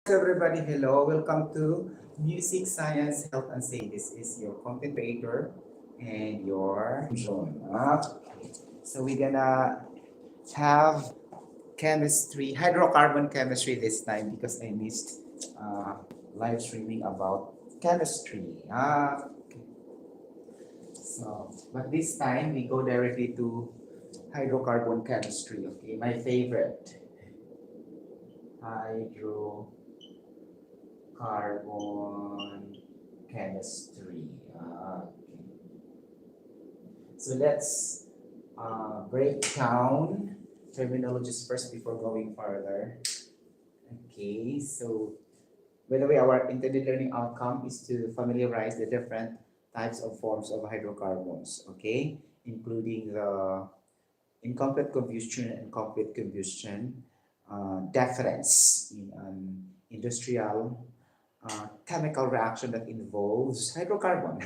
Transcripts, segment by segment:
Everybody, hello. Welcome to Music, Science, Health, and Safety. This is your content creator and your John. So we're gonna have chemistry, hydrocarbon chemistry this time because I missed live streaming about chemistry. But this time we go directly to hydrocarbon chemistry. Okay, my favorite hydrocarbon chemistry. So let's break down terminologies first before going further. Okay, so by the way, our intended learning outcome is to familiarize the different types of forms of hydrocarbons, okay, including the incomplete combustion and complete combustion, difference in an industrial chemical reaction that involves hydrocarbon,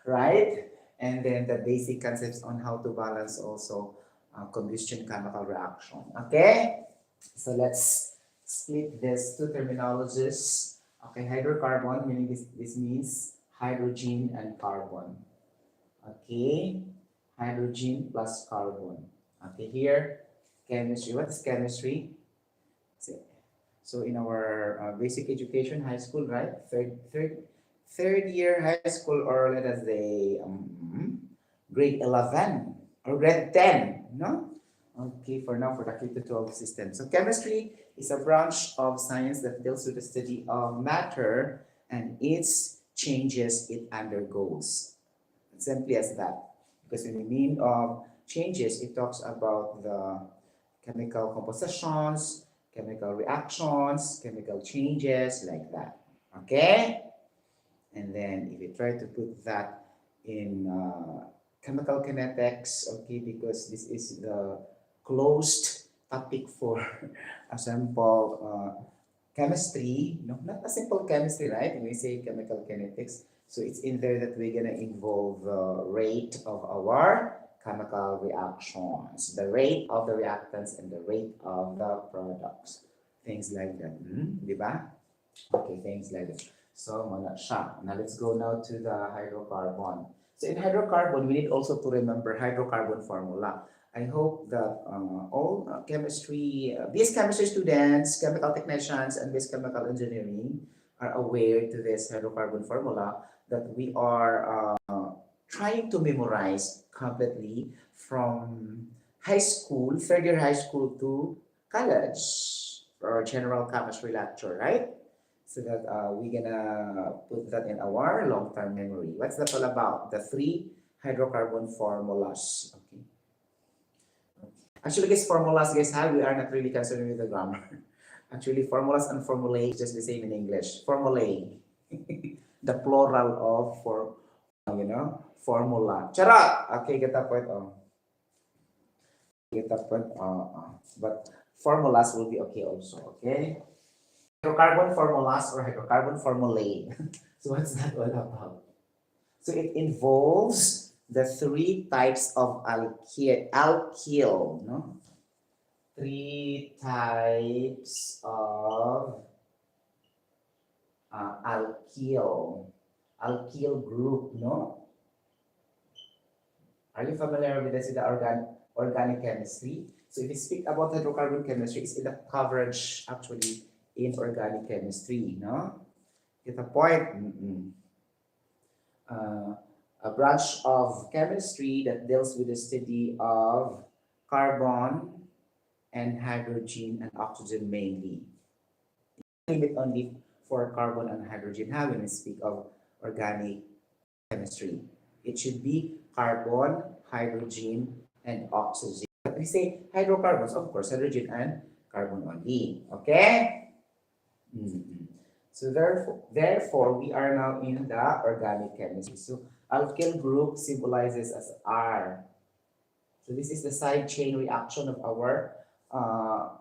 right? And then the basic concepts on how to balance also combustion chemical reaction. Okay, so let's split these two terminologies. Okay, hydrocarbon meaning this means hydrogen and carbon. Okay, hydrogen plus carbon. Okay, here chemistry. What is chemistry? So in our basic education, high school, right? Third year high school, or let us say grade 11 or grade 10, no? Okay, for now, for the K to 12 system. So chemistry is a branch of science that deals with the study of matter and its changes it undergoes. Simply as that. Because when we mean of changes, it talks about the chemical compositions, chemical reactions, chemical changes, like that. Okay? And then if you try to put that in chemical kinetics, okay, because this is the closed topic for a simple chemistry, no, not a simple chemistry, right? When we say chemical kinetics, so it's in there that we're gonna involve the rate of our chemical reactions, the rate of the reactants, and the rate of the products, things like that. Di ba? Okay, things like that. So, wala siya. Now, let's go now to the hydrocarbon. So, in hydrocarbon, we need also to remember hydrocarbon formula. I hope that all these chemistry students, chemical technicians, and these chemical engineering are aware to this hydrocarbon formula that we are trying to memorize completely from high school, third year high school to college or general chemistry lecture, right? So that we're gonna put that in our long-term memory. What's that all about? The three hydrocarbon formulas. Okay. Actually, guys, formulas, guys, we are not really concerned with the grammar. Actually, formulas and formulae is just the same in English. Formulae, the plural of formula. Charot! Okay, get the point. Get the point. But formulas will be okay also. Okay. Hydrocarbon formulas or hydrocarbon formulae. So what's that all about? So it involves the three types of alkyl, no? Three types of alkyl group, no? Are you familiar with this in the organic chemistry? So if we speak about hydrocarbon chemistry, it's in the coverage actually in organic chemistry, no? Get the point? A branch of chemistry that deals with the study of carbon and hydrogen and oxygen mainly. Limit only for carbon and hydrogen. How when we speak of organic chemistry? It should be carbon, hydrogen, and oxygen. But we say hydrocarbons, of course, hydrogen and carbon only. Okay? So therefore, we are now in the organic chemistry. So alkyl group symbolizes as R. So this is the side chain reaction of our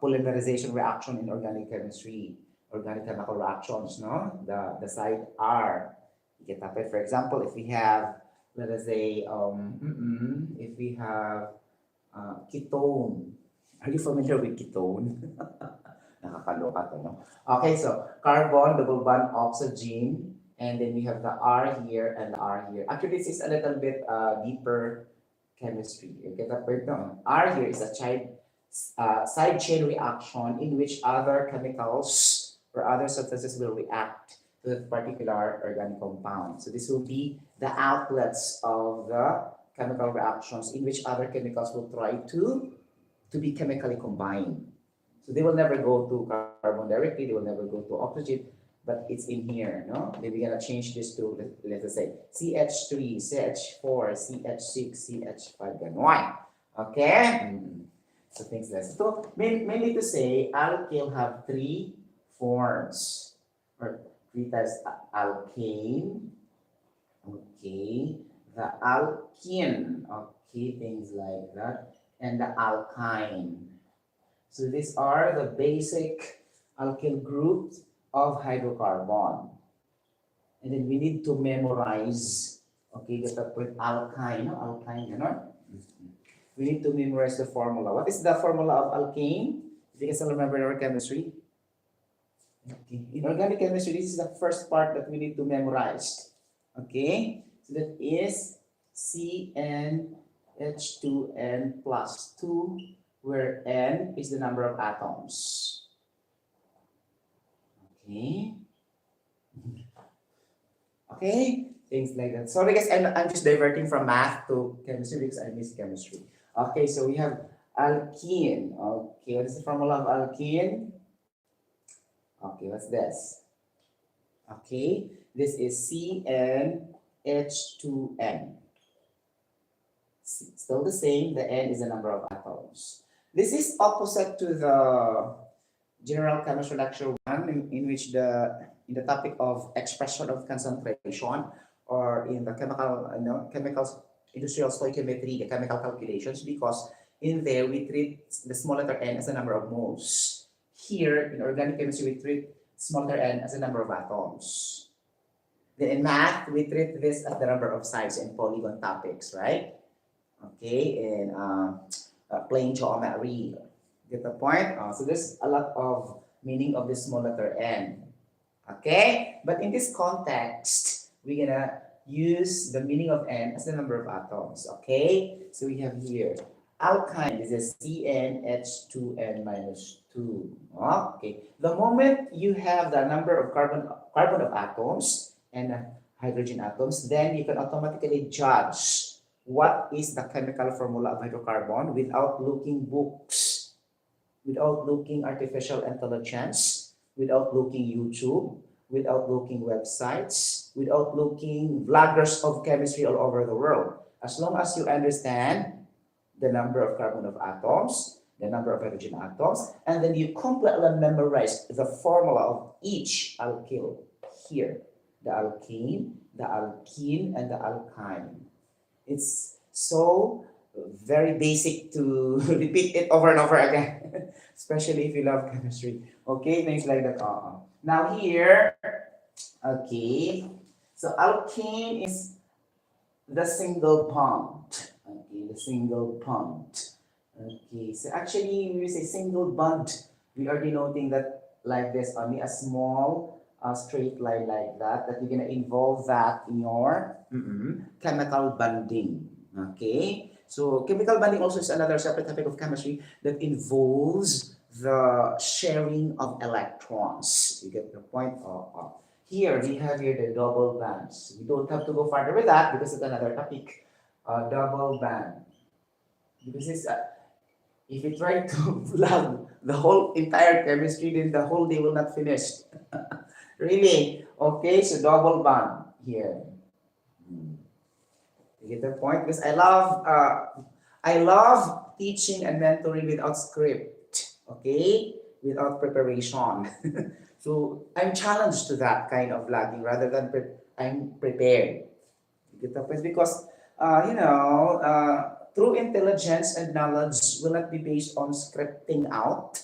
polymerization reaction in organic chemistry, organic chemical reactions, no? The side R. You get that? For example, if we have, let us say, if we have ketone. Are you familiar with ketone? Nakakaloka to, no? Okay, so carbon, double bond, oxygen, and then we have the R here and the R here. Actually, this is a little bit deeper chemistry. You get that point? No? R here is a side chain reaction in which other chemicals or other substances will react to the particular organic compound. So this will be the outlets of the chemical reactions in which other chemicals will try to be chemically combined. So they will never go to carbon directly, they will never go to oxygen, but it's in here, no? Then we're gonna change this to, let's say, CH3, CH4, CH6, CH5, ganon. Okay? So things like that. So mainly to say, alkyl have three forms, or three types: alkane, okay, the alkene, okay, things like that, and the alkyne. So these are the basic alkyl groups of hydrocarbon. And then we need to memorize, okay, get up with alkyne, no? Alkyne, you know? We need to memorize the formula. What is the formula of alkane? If you can still remember in our chemistry. Okay. In organic chemistry, this is the first part that we need to memorize. Okay? So that is CnH2n plus 2, where N is the number of atoms. Okay? Okay? Things like that. Sorry guys, I'm just diverting from math to chemistry because I miss chemistry. Okay, so we have alkene. Okay, what is the formula of alkene? Okay, what's this? Okay, this is CnH2n. Still the same, the N is the number of atoms. This is opposite to the general chemistry lecture 1 in which in the topic of expression of concentration, or in the chemical industrial stoichiometry, the chemical calculations, because in there we treat the small letter n as a number of moles. Here in organic chemistry we treat small letter n as a number of atoms. Then in math we treat this as the number of sides and polygon topics, right? Okay, and plane geometry. Get the point? So there's a lot of meaning of this small letter n. Okay, but in this context, we're gonna use the meaning of n as the number of atoms. Okay, so we have here alkyne. This is CnH2n minus 2. Okay, the moment you have the number of carbon of atoms and hydrogen atoms, then you can automatically judge what is the chemical formula of hydrocarbon without looking books, without looking artificial intelligence, without looking YouTube, without looking websites, without looking vloggers of chemistry all over the world. As long as you understand the number of carbon of atoms, the number of hydrogen atoms, and then you completely memorize the formula of each alkyl here, the alkene, the alkene, and the alkyne. It's so very basic to repeat it over and over again, especially if you love chemistry. Okay, things like that. Now here, okay, so alkane is the single bond. Okay, the single bond. Okay, so actually when we say single bond, we are denoting that like this, only a small straight line like that you're gonna involve that in your chemical bonding. Okay, so chemical bonding also is another separate topic of chemistry that involves the sharing of electrons. You get the point? Here we have here the double bands. We don't have to go further with that because it's another topic. Double band. Because it's if you try to plug the whole entire chemistry, then the whole day will not finish. Really? Okay, so double bond here. You get the point? Because I love teaching and mentoring without script. Okay, without preparation. So I'm challenged to that kind of vlogging rather than I'm prepared. You get the point? Because true intelligence and knowledge will not be based on scripting out.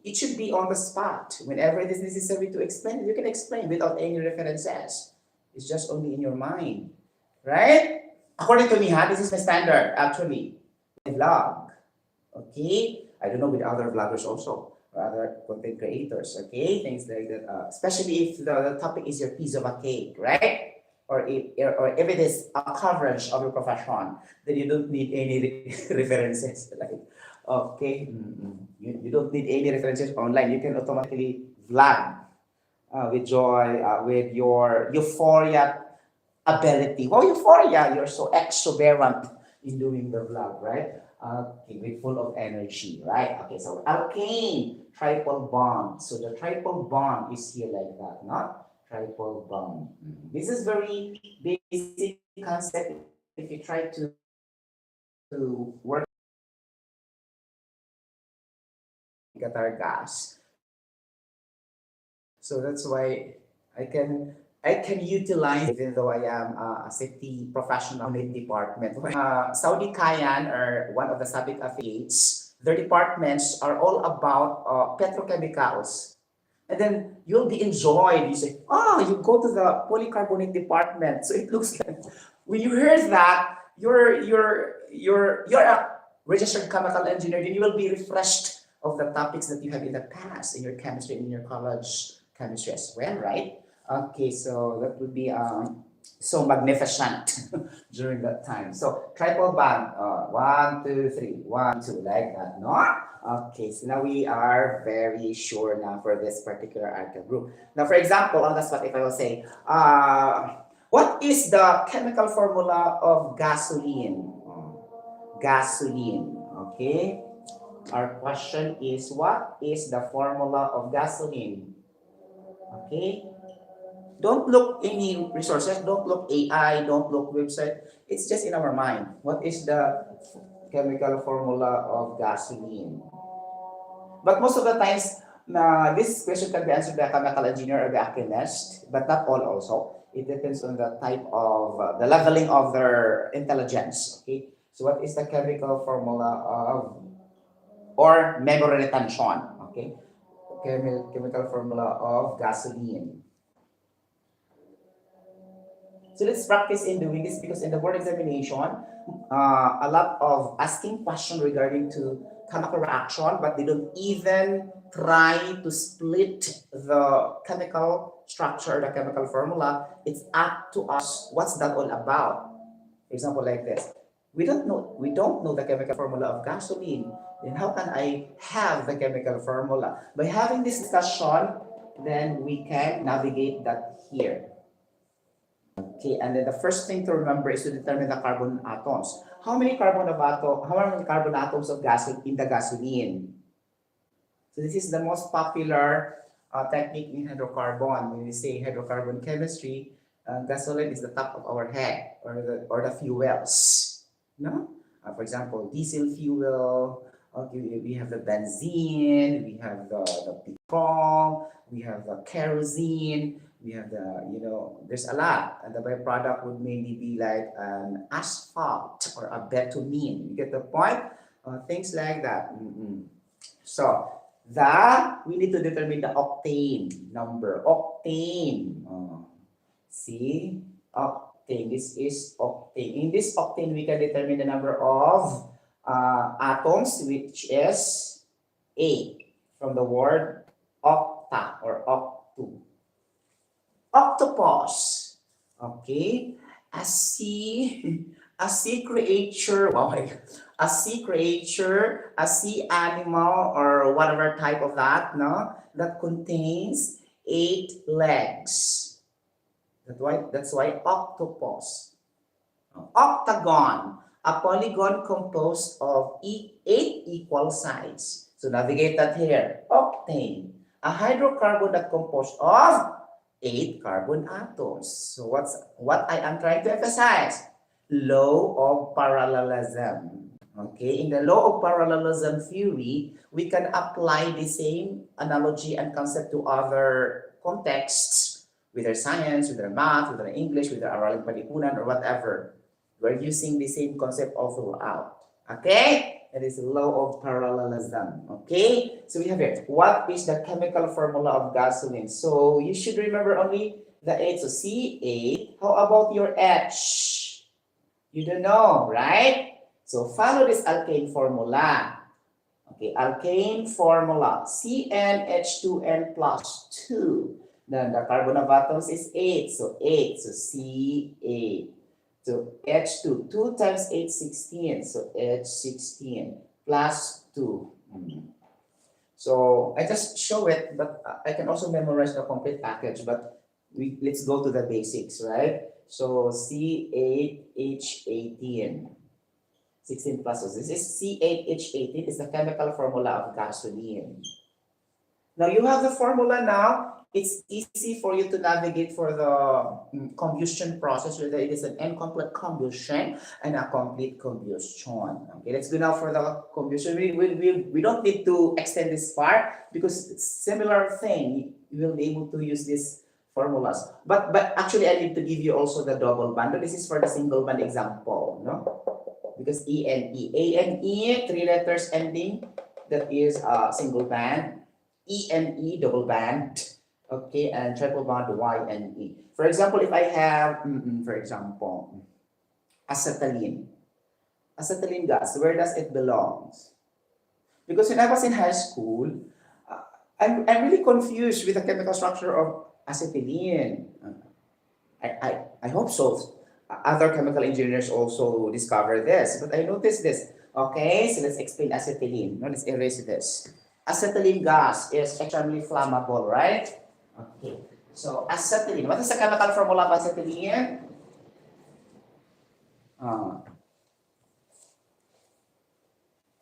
It should be on the spot. Whenever it is necessary to explain, you can explain without any references. It's just only in your mind, right? According to me, this is my standard actually. I vlog, okay? I don't know with other vloggers also, or other content creators, okay? Things like that, especially if the topic is your piece of a cake, right? Or if it is a coverage of your profession, then you don't need any references, like, okay, you don't need any references online. You can automatically vlog with joy, with your euphoria ability. Well, euphoria, you're so exuberant in doing the vlog, right? Okay, with full of energy, right? Okay, so alkane, triple bond. So the triple bond is here like that, not triple bond. This is very basic concept. If you try to work guitar gas, so that's why I can I can utilize, even though I am a safety professional in department. Saudi Kayan, or one of the SABIC affiliates, their departments are all about petrochemicals. And then you'll be enjoyed. You say, you go to the polycarbonate department. So it looks like when you hear that, you're a registered chemical engineer, then you will be refreshed of the topics that you have in the past in your chemistry, in your college chemistry as well, right? Okay, so that would be so magnificent during that time. So triple band, 1, 2, 3, 1, 2, like that, no? Okay, so now we are very sure now for this particular alkyl group. Now, for example, on the spot, if I will say, what is the chemical formula of gasoline? Gasoline, okay? Our question is, what is the formula of gasoline? Okay? Don't look any resources, don't look AI, don't look website. It's just in our mind. What is the chemical formula of gasoline? But most of the times, this question can be answered by a chemical engineer or by a chemist, but not all also. It depends on the type of, the leveling of their intelligence. Okay, so what is the chemical formula of, or memory retention? Okay, chemical formula of gasoline. So let's practice in doing this, because in the board examination, a lot of asking questions regarding to chemical reaction, but they don't even try to split the chemical structure, the chemical formula. It's up to us. What's that all about? For example, like this. We don't know the chemical formula of gasoline. Then how can I have the chemical formula? By having this discussion, then we can navigate that here. Okay, and then the first thing to remember is to determine the carbon atoms. How many carbon atoms of gasoline in the gasoline? So this is the most popular technique in hydrocarbon. When we say hydrocarbon chemistry, gasoline is the top of our head, or the fuels. No? For example, diesel fuel. Okay, we have the benzene, we have the petrol, we have the kerosene, we have there's a lot. And the byproduct would mainly be like an asphalt or a bitumen. You get the point? Things like that. So we need to determine the octane number. Octane. See? Octane. This is octane. In this octane, we can determine the number of atoms, which is 8, from the word octa or octu. Octopus. Okay? A sea creature. Wow, a sea creature, a sea animal, or whatever type of that, no? That contains 8 legs. That's why octopus. Octagon, a polygon composed of 8 equal sides. So navigate that here. Octane, a hydrocarbon that composed of 8 carbon atoms. So what I am trying to emphasize? Law of parallelism. Okay, in the law of parallelism theory, we can apply the same analogy and concept to other contexts, whether science, whether math, whether English, whether Araling Palipunan, or whatever. We're using the same concept all throughout. Okay? That is law of parallelism. Okay? So we have here, what is the chemical formula of gasoline? So you should remember only the H. So C8. How about your H? You don't know, right? So follow this alkane formula. Okay, alkane formula, CnH2n plus 2. Then the carbon of atoms is 8, so 8, so C8. So H2, 2 times 8, 16, so H16 plus 2. So I just show it, but I can also memorize the complete package, but let's go to the basics, right? So C8H18. 16 plus. So this is C8H18 is the chemical formula of gasoline. Now you have the formula now. It's easy for you to navigate for the combustion process, whether it is an incomplete combustion and a complete combustion. Okay, let's go now for the combustion. We don't need to extend this part because it's similar thing. You will be able to use these formulas. But actually I need to give you also the double bond. But this is for the single bond example, no? Because E and E. A and E, 3 letters ending, that is a single band. E and E, double band. Okay, and triple bond Y and E. For example, if I have, for example, acetylene. Acetylene gas, where does it belong? Because when I was in high school, I'm really confused with the chemical structure of acetylene. I hope so. Other chemical engineers also discover this, but I noticed this. Okay, so let's explain acetylene. Now let's erase this. Acetylene gas is extremely flammable, right? Okay, so acetylene. What is the chemical formula of acetylene?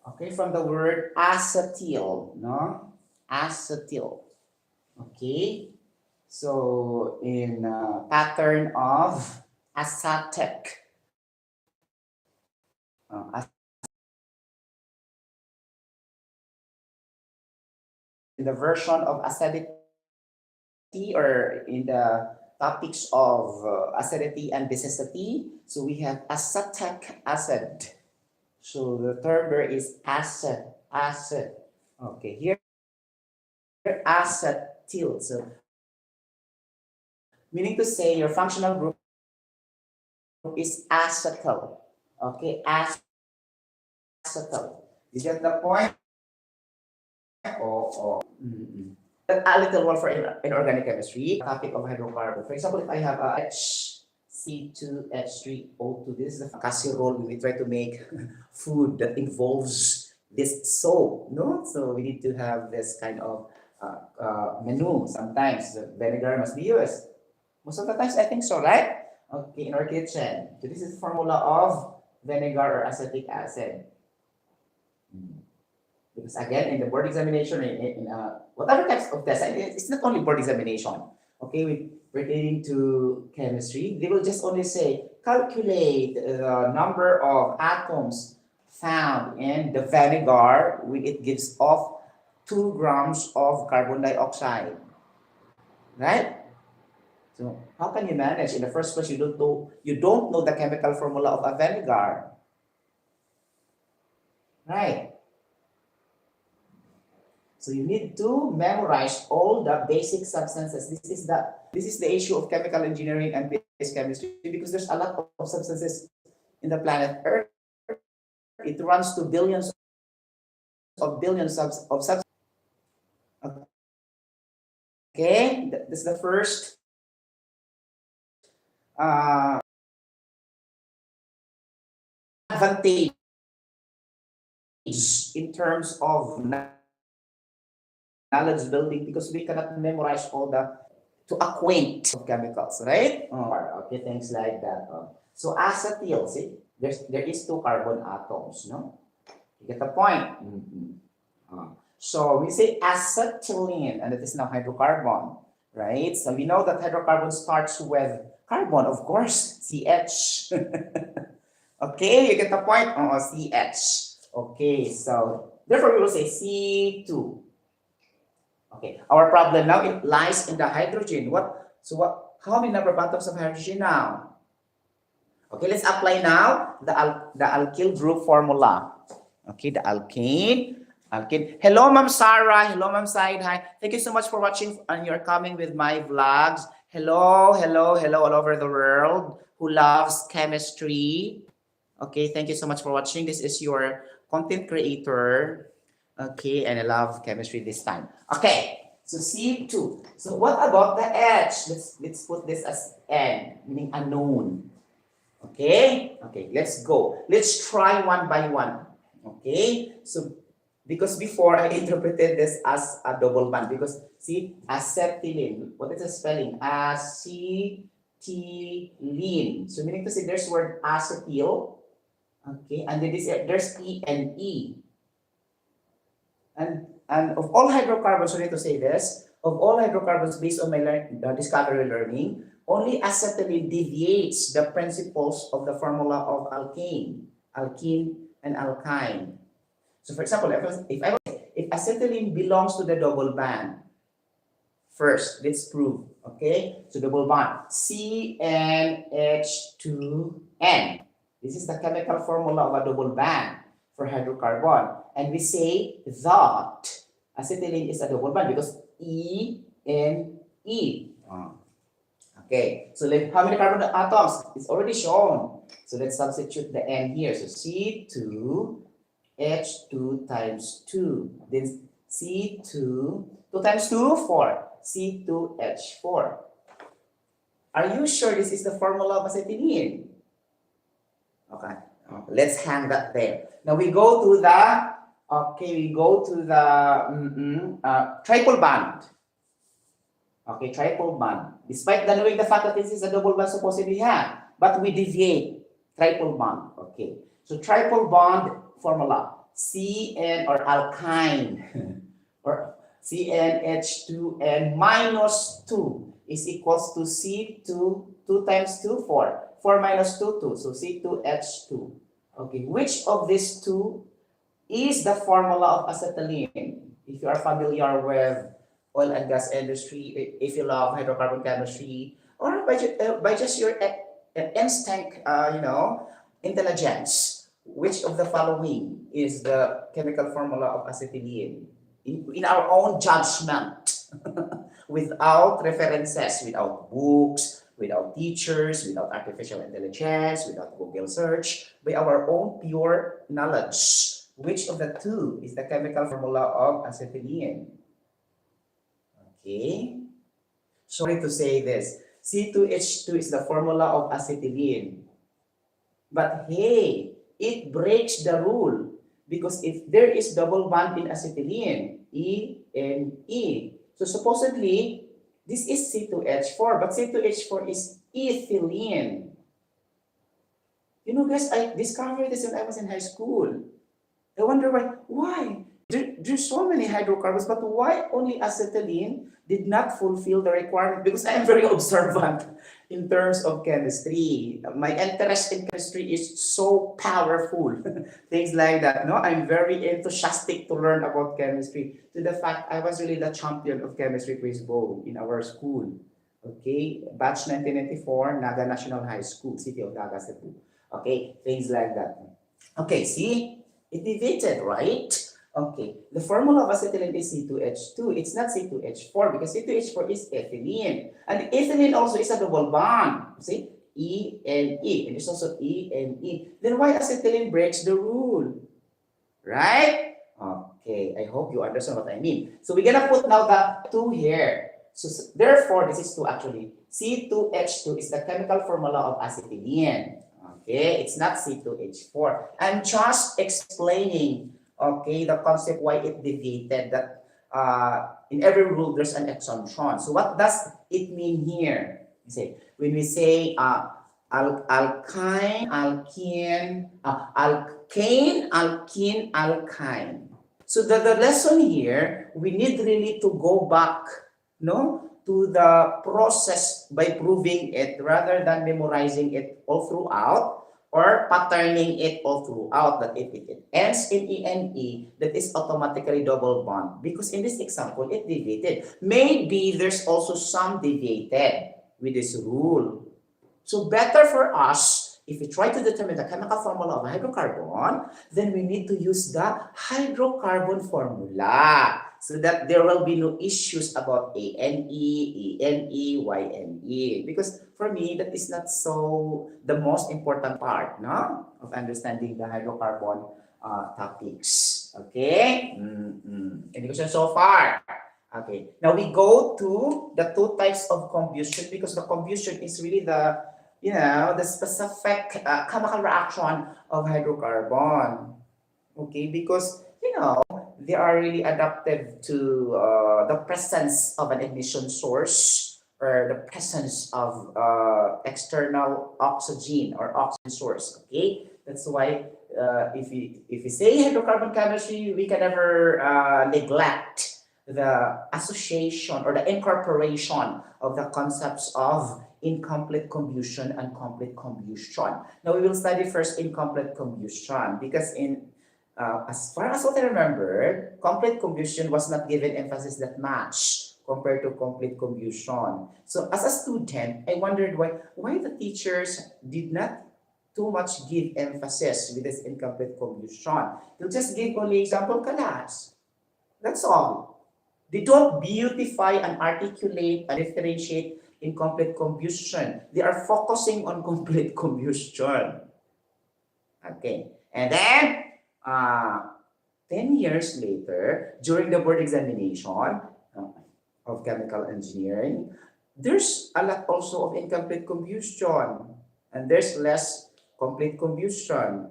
Okay, from the word acetyl, no? Acetyl. Okay, so in pattern of acetic. In the version of acidity or in the topics of acidity and basicity, so we have acetic acid. So the term there is acid. Okay, here acetyl. So meaning to say your functional group is acetyl. Okay, acetyl. You get the point? Oh. A little more for inorganic chemistry, topic of hydrocarbon. For example, if I have a HC2H3O2, this is a casserole. We try to make food that involves this soap, no? So we need to have this kind of menu. Sometimes the vinegar must be used. Most of the times, I think so, right? Okay, in our kitchen. So this is the formula of vinegar or acetic acid. Because again, in the board examination, in whatever types of test, it's not only board examination. Okay, pertaining to chemistry, they will just only say calculate the number of atoms found in the vinegar when it gives off 2 grams of carbon dioxide, right? So how can you manage? In the first place, you don't know the chemical formula of a vinegar, right? So you need to memorize all the basic substances. This is the issue of chemical engineering and basic chemistry, because there's a lot of substances in the planet Earth. It runs to billions of substances. Okay, this is the first advantage in terms of knowledge building, because we cannot memorize all the to acquaint of chemicals, right? Okay, things like that. So acetyl, see, there is 2 carbon atoms, no? You get the point? So we say acetylene, and it is now hydrocarbon, right? So we know that hydrocarbon starts with carbon, of course, CH. Okay, you get the point? CH. Okay, so therefore we will say C2. Okay, our problem now, it lies in the hydrogen. How many number of atoms of hydrogen now? Okay, let's apply now the alkyl group formula. Okay, the alkane. Hello, Ma'am Sarah. Hello, Ma'am Said. Hi. Thank you so much for watching and you're coming with my vlogs. Hello all over the world who loves chemistry. Okay, thank you so much for watching. This is your content creator. Okay, and I love chemistry this time. Okay, so C2. So what about the H? Let's put this as N, meaning unknown. Okay, okay, let's go. Let's try one by one. Okay, so because before I interpreted this as a double bond because see acetylene, what is the spelling? Acetylene. So meaning to say there's word acetyl. Okay, and then there's E and E. And of all hydrocarbons, we need to say this, of all hydrocarbons based on my discovery learning, only acetylene deviates the principles of the formula of alkane and alkyne. So for example, if acetylene belongs to the double bond, first, let's prove, okay? So double bond, CnH2n. This is the chemical formula of a double bond for hydrocarbon. And we say that acetylene is a double bond because E-N-E. Okay, so how many carbon atoms? It's already shown. So let's substitute the N here. So C2H2 times 2. Then C2, 2 times 2, 4. C2H4. Are you sure this is the formula of acetylene? Okay, let's hang that there. Now we go to the, triple bond. Okay, triple bond. Despite knowing the fact that this is a double bond supposedly have, but we deviate. Triple bond. Okay, so triple bond formula. Cn or alkyne or CnH2n minus 2 is equals to C2, 2 times 2, 4. 4 minus 2, 2. So C2H2. Okay, which of these two is the formula of acetylene? If you are familiar with oil and gas industry, if you love hydrocarbon chemistry, or by just your instinct, intelligence, which of the following is the chemical formula of acetylene? In our own judgment, without references, without books, without teachers, without artificial intelligence, without Google search, by our own pure knowledge, which of the two is the chemical formula of acetylene? Okay, sorry to say this, C2H2 is the formula of acetylene. But hey, it breaks the rule because if there is double bond in acetylene, E and E, so supposedly this is C2H4, but C2H4 is ethylene. You know, guys, I discovered this when I was in high school. I wonder why? There's so many hydrocarbons, but why only acetylene did not fulfill the requirement? Because I am very observant in terms of chemistry. My interest in chemistry is so powerful. Things like that. No, I'm very enthusiastic to learn about chemistry. To the fact I was really the champion of chemistry quiz bowl in our school. Okay, batch 1994, Naga National High School, City of Naga, Cebu. Okay, things like that. Okay, see? It deviated, right? Okay, the formula of acetylene is C2H2. It's not C2H4 because C2H4 is ethylene. And ethylene also is a double bond. See? E and E. And it's also E and E. Then why acetylene breaks the rule? Right? Okay, I hope you understand what I mean. So we're gonna put now the 2 here. So therefore, this is 2 actually. C2H2 is the chemical formula of acetylene. Okay, it's not C2H4. I'm just explaining, okay, the concept why it deviated, that in every rule there's an exemption. So what does it mean here? You say, when we say alkyne, alkene, alkyne. So the lesson here, we need really to go back, to the process by proving it rather than memorizing it all throughout or patterning it all throughout, that if it ends in ENE, that is automatically double bond. Because in this example, it deviated. Maybe there's also some deviated with this rule. So better for us, if we try to determine the chemical formula of hydrocarbon, then we need to use the hydrocarbon formula, so that there will be no issues about ANE, ENE, YNE. Because for me, that is not so the most important part, no, of understanding the hydrocarbon topics. Okay? Any question so far? Okay. Now we go to the two types of combustion because the combustion is really the, the specific chemical reaction of hydrocarbon. Okay, because they are really adaptive to the presence of an ignition source or the presence of external oxygen or oxygen source. Okay, that's why if you say hydrocarbon chemistry, we can never neglect the association or the incorporation of the concepts of incomplete combustion and complete combustion. Now we will study first incomplete combustion because as far as what I remember, complete combustion was not given emphasis that much compared to complete combustion. So as a student, I wondered why the teachers did not too much give emphasis with this incomplete combustion. They'll just give only example class. That's all. They don't beautify and articulate and differentiate incomplete combustion. They are focusing on complete combustion. Okay. And then, 10 years later, during the board examination of chemical engineering, there's a lot also of incomplete combustion. And there's less complete combustion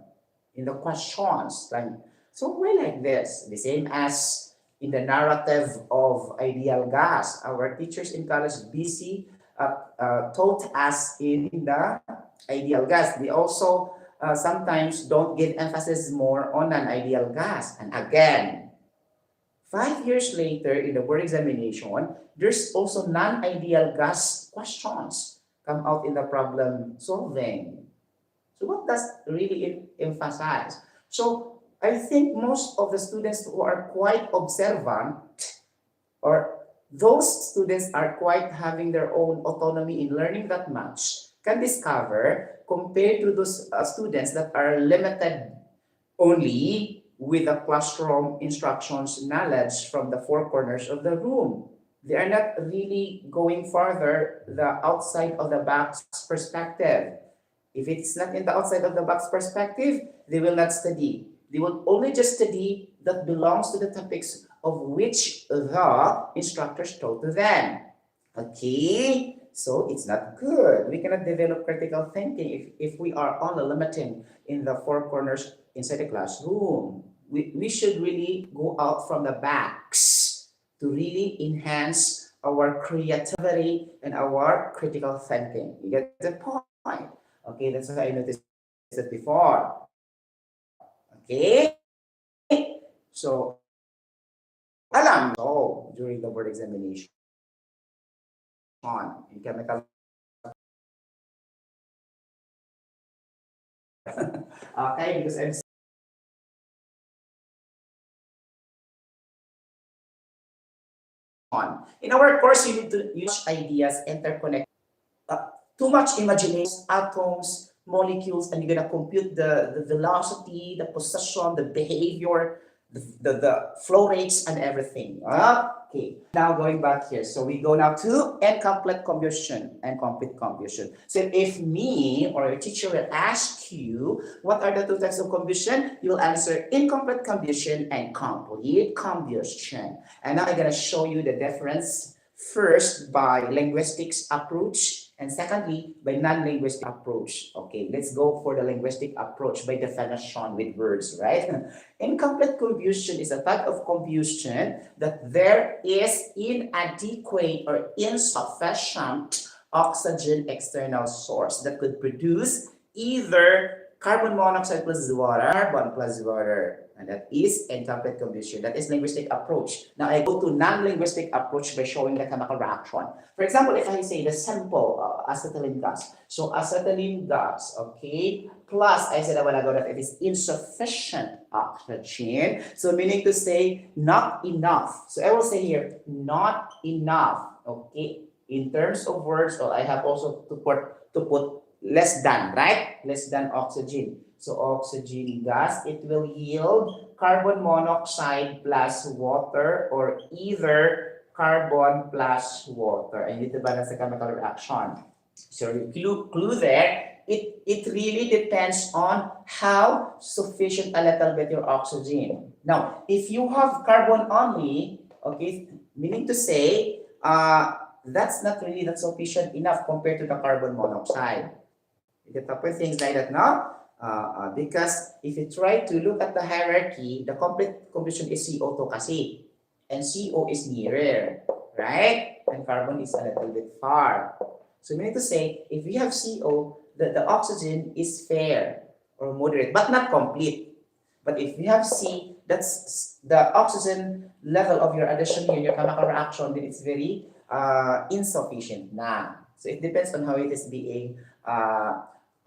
in the questions. So why like this? The same as in the narrative of ideal gas. Our teachers in college busy taught us in the ideal gas. They also sometimes don't give emphasis more on an ideal gas. And again, 5 years later in the board examination, there's also non-ideal gas questions come out in the problem solving. So what does really emphasize? So I think most of the students who are quite observant or those students are quite having their own autonomy in learning that much can discover compared to those students that are limited only with the classroom instructions knowledge from the four corners of the room. They are not really going further the outside of the box perspective. If it's not in the outside of the box perspective, they will not study. They will only just study that belongs to the topics of which the instructors taught to them. Okay, so it's not good. We cannot develop critical thinking if we are only limiting in the four corners inside the classroom. We should really go out from the box to really enhance our creativity and our critical thinking. You get the point? Okay, that's why I noticed it before. Okay, so alam so during the board examination in chemical. Okay, because I'm on. In our course, you need to use ideas, interconnect. Too much imagination, atoms, molecules, and you're gonna compute the velocity, the position, the behavior, the flow rates, and everything. Okay, now going back here. So we go now to incomplete combustion and complete combustion. So if me or your teacher will ask you, what are the two types of combustion? You'll answer incomplete combustion and complete combustion. And now I'm gonna show you the difference first by linguistics approach and secondly by non-linguistic approach. Okay, let's go for the linguistic approach by definition with words, right? Incomplete combustion is a type of combustion that there is inadequate or insufficient oxygen external source that could produce either carbon monoxide plus water, carbon plus water, and that is incomplete combustion. That is linguistic approach. Now I go to non-linguistic approach by showing the chemical reaction. For example, if I say the simple acetylene gas. So acetylene gas, okay, plus I said a while ago that it is insufficient oxygen. So meaning to say not enough. So I will say here, not enough, okay, in terms of words. So I have also to put less than, right? Less than oxygen. So oxygen gas, it will yield carbon monoxide plus water or either carbon plus water. I need to balance the chemical reaction. So the clue there it really depends on how sufficient a little bit your oxygen. Now, if you have carbon only, okay, meaning to say, that's not really that sufficient enough compared to the carbon monoxide. You get the point, things like that now. Because if you try to look at the hierarchy, the complete combustion is CO2 kasi, and CO is nearer, right? And carbon is a little bit far. So meaning to say, if we have CO, the oxygen is fair or moderate, but not complete. But if we have C, that's the oxygen level of your addition here, your chemical reaction, then it's very insufficient na. So it depends on how it is being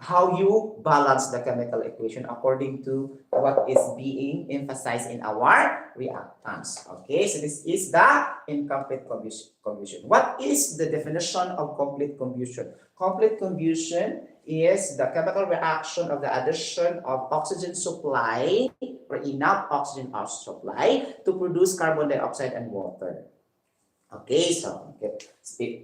how you balance the chemical equation according to what is being emphasized in our reactants. Okay, so this is the incomplete combustion. What is the definition of complete combustion? Complete combustion is the chemical reaction of the addition of oxygen supply or enough oxygen supply to produce carbon dioxide and water. Okay, so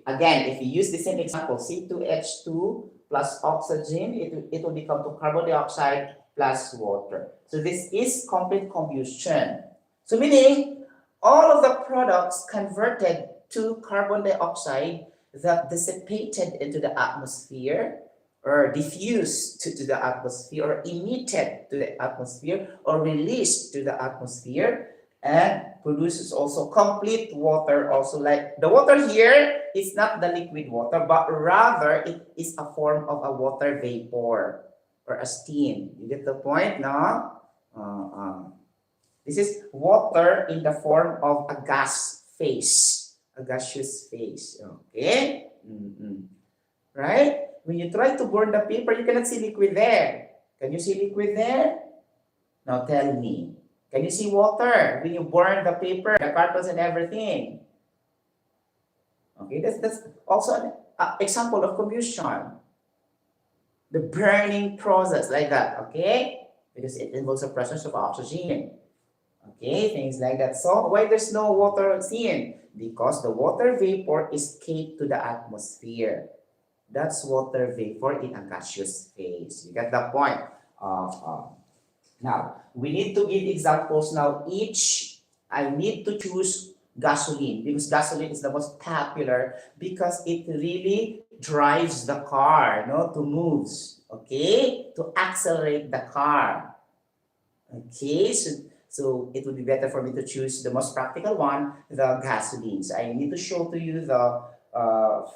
again, if you use the same example, C2H2 plus oxygen, it will become to carbon dioxide plus water. So this is complete combustion. So meaning all of the products converted to carbon dioxide that dissipated into the atmosphere or diffused to the atmosphere or emitted to the atmosphere or released to the atmosphere and produces also complete water also, like the water here is not the liquid water but rather it is a form of a water vapor or a steam. You get the point now? This is water in the form of a gas phase, a gaseous phase. Okay, right? When you try to burn the paper, you cannot see liquid there. Can you see liquid there? Now tell me. Can you see water when you burn the paper, the cartons and everything? Okay, that's also an example of combustion. The burning process like that, okay? Because it involves the presence of oxygen. Okay, things like that. So why there's no water seen? Because the water vapor escaped to the atmosphere. That's water vapor in a gaseous phase. You get the point? Now, we need to give examples now. I need to choose gasoline because gasoline is the most popular because it really drives the car, to move, okay, to accelerate the car. Okay, so it would be better for me to choose the most practical one, the gasoline. So I need to show to you the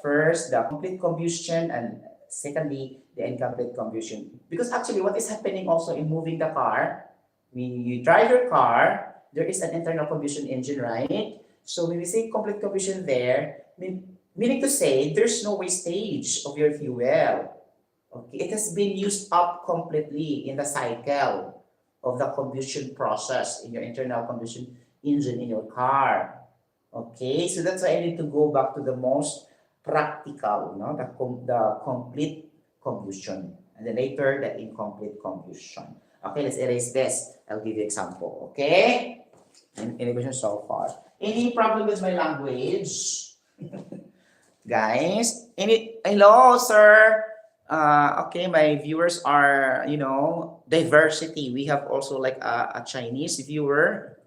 first, the complete combustion, and secondly, the incomplete combustion. Because actually, what is happening also in moving the car, when you drive your car, there is an internal combustion engine, right? So when we say complete combustion there, meaning to say there's no wastage of your fuel. Okay, it has been used up completely in the cycle of the combustion process in your internal combustion engine in your car. Okay, so that's why I need to go back to the most practical, the complete combustion, and then later the incomplete combustion. Okay, let's erase this. I'll give you example. Okay, any questions so far? Any problem with my language, guys? Hello, sir. Okay, my viewers are diversity. We have also like a Chinese viewer,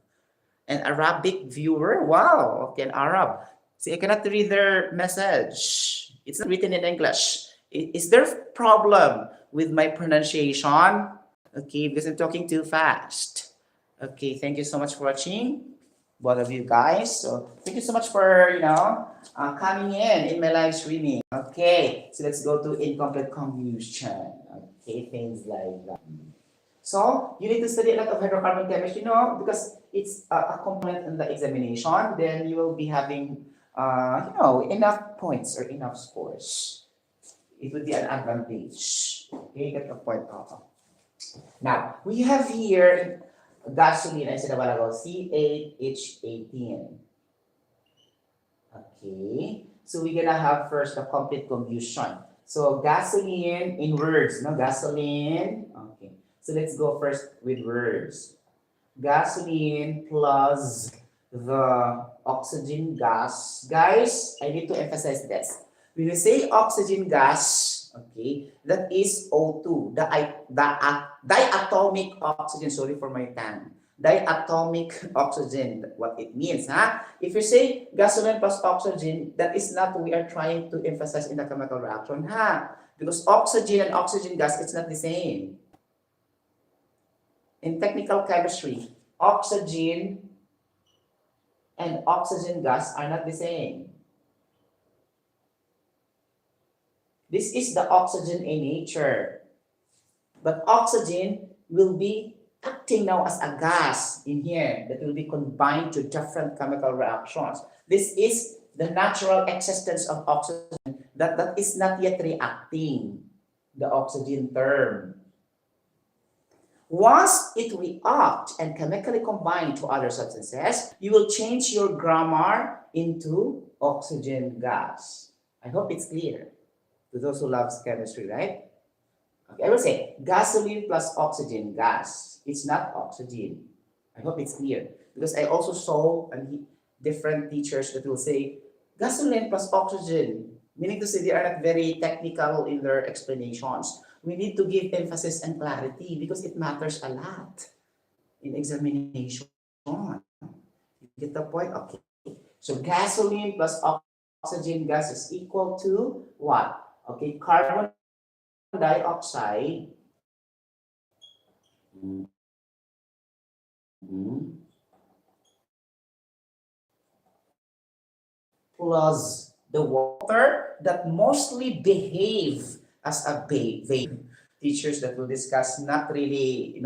an Arabic viewer. Wow, okay, an Arab. See, I cannot read their message. It's not written in English. Is there a problem with my pronunciation? Okay, because I'm talking too fast. Okay, thank you so much for watching, both of you guys. So thank you so much for coming in my live streaming. Okay, so let's go to incomplete combustion. Okay, things like that. So you need to study a lot of hydrocarbon chemistry, because it's a component in the examination. Then you will be having, enough points or enough scores. It would be an advantage. Okay, get the point. Now we have here gasoline. I said a while ago, C8H18. Okay, so we're gonna have first the complete combustion. So gasoline in words, gasoline. Okay. So let's go first with words. Gasoline plus the oxygen gas. Guys, I need to emphasize this. When you say oxygen gas, Okay, that is O2, diatomic oxygen. Sorry for my tongue. Diatomic oxygen, what it means, huh? If you say gasoline plus oxygen, that is not what we are trying to emphasize in the chemical reaction, huh? Because oxygen and oxygen gas, it's not the same. In technical chemistry, oxygen and oxygen gas are not the same. This is the oxygen in nature. But oxygen will be acting now as a gas in here that will be combined to different chemical reactions. This is the natural existence of oxygen that is not yet reacting, the oxygen term. Once it reacts and chemically combine to other substances, you will change your grammar into oxygen gas. I hope it's clear to those who love chemistry, right? Okay, I will say gasoline plus oxygen gas. It's not oxygen. I hope it's clear because I also saw different teachers that will say gasoline plus oxygen, meaning to say they are not very technical in their explanations. We need to give emphasis and clarity because it matters a lot in examination. You get the point? Okay. So gasoline plus oxygen gas is equal to what? Okay, carbon dioxide plus the water that mostly behave as a vapor. Teachers that will discuss not really,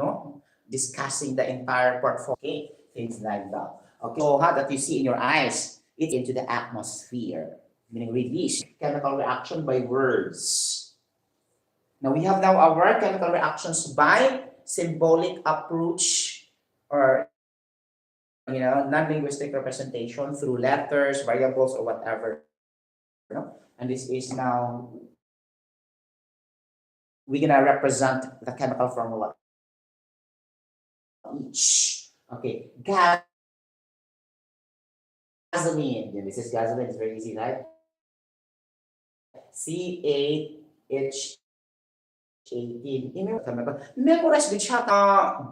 discussing the entire portfolio, okay, things like that. Okay, so how that you see in your eyes, it's into the atmosphere, meaning release chemical reaction by words. Now we have our chemical reactions by symbolic approach or non-linguistic representation through letters, variables, or whatever. And this is now we're gonna represent the chemical formula each. Okay, gasoline. Yeah, this is gasoline. It's very easy, right? C8H18. Memorize din siya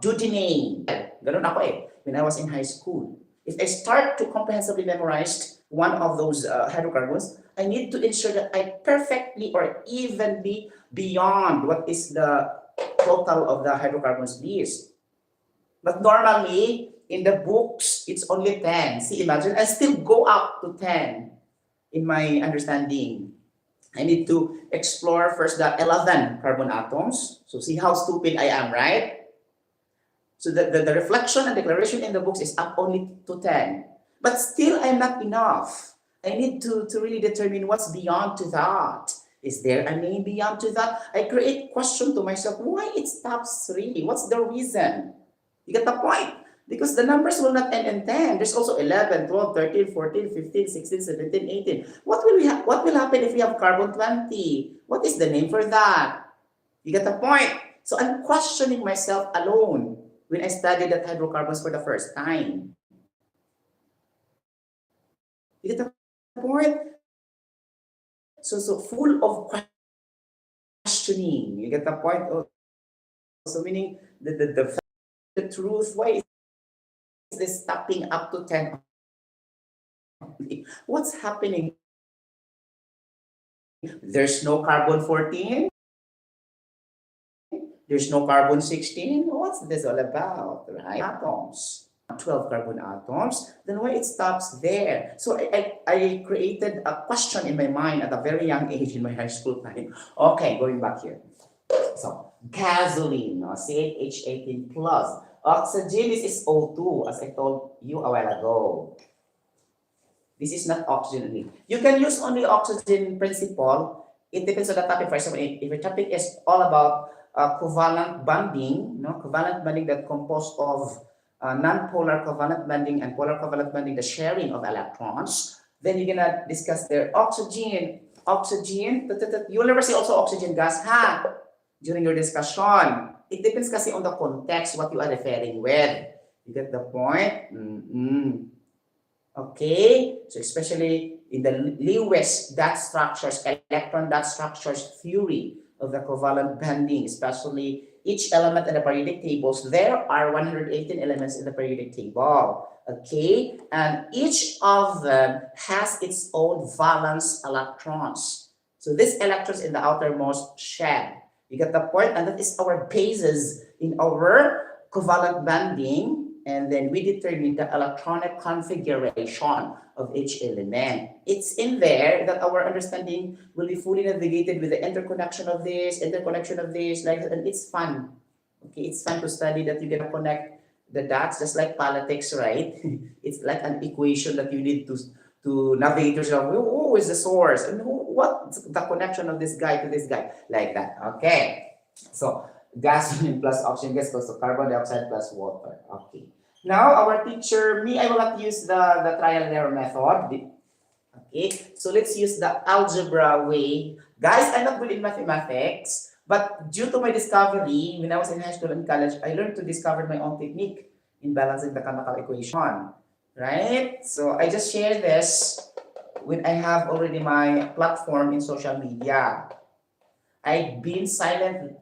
deuterium. Ganun ako when I was in high school. If I start to comprehensively memorize one of those hydrocarbons, I need to ensure that I perfectly or evenly beyond what is the total of the hydrocarbons list. But normally, in the books, it's only 10. See, imagine, I still go up to 10 in my understanding. I need to explore first the 11 carbon atoms. So see how stupid I am, right? So the reflection and declaration in the books is up only to 10. But still, I'm not enough. I need to really determine what's beyond to that. Is there a name beyond to that? I create question to myself, why it stops 3? What's the reason? You get the point? Because the numbers will not end in 10. There's also 11, 12, 13, 14, 15, 16, 17, 18. What will happen if we have carbon 20? What is the name for that? You get the point? So I'm questioning myself alone when I studied the hydrocarbons for the first time. You get the point? So full of questioning. You get the point? So meaning the truth, why is this stopping up to 10? What's happening? There's no carbon 14. There's no carbon 16. What's this all about? Right? Atoms. 12 carbon atoms, then why it stops there? So I created a question in my mind at a very young age in my high school time. Okay, going back here. So gasoline, CH18 plus. Oxygen is O2, as I told you a while ago. This is not oxygen. You can use only oxygen principle. It depends on the topic. For example, if your topic is all about covalent bonding, covalent bonding that composed of non-polar covalent bonding and polar covalent bonding, the sharing of electrons, then you're gonna discuss their oxygen. You'll never see also oxygen gas, during your discussion. It depends kasi on the context, what you are referring with. You get the point? Okay, so especially in the Lewis dot structures, electron dot structures theory of the covalent bonding, especially each element in the periodic tables. There are 118 elements in the periodic table. Okay, and each of them has its own valence electrons. So these electrons in the outermost shell. You get the point? And that is our basis in our covalent bonding. And then we determine the electronic configuration of each element. It's in there that our understanding will be fully navigated with the interconnection of this, like that, and it's fun. Okay, it's fun to study that you can connect the dots, just like politics, right? It's like an equation that you need to navigate yourself. Who is the source, and what's the connection of this guy to this guy, like that. Okay, so gasoline plus oxygen gas goes to carbon dioxide plus water. Okay. Now our teacher, me, I will not use the trial and error method. Okay, so let's use the algebra way. Guys, I'm not good in mathematics, but due to my discovery, when I was in high school and college, I learned to discover my own technique in balancing the chemical equation, right? So I just share this when I have already my platform in social media. I've been silent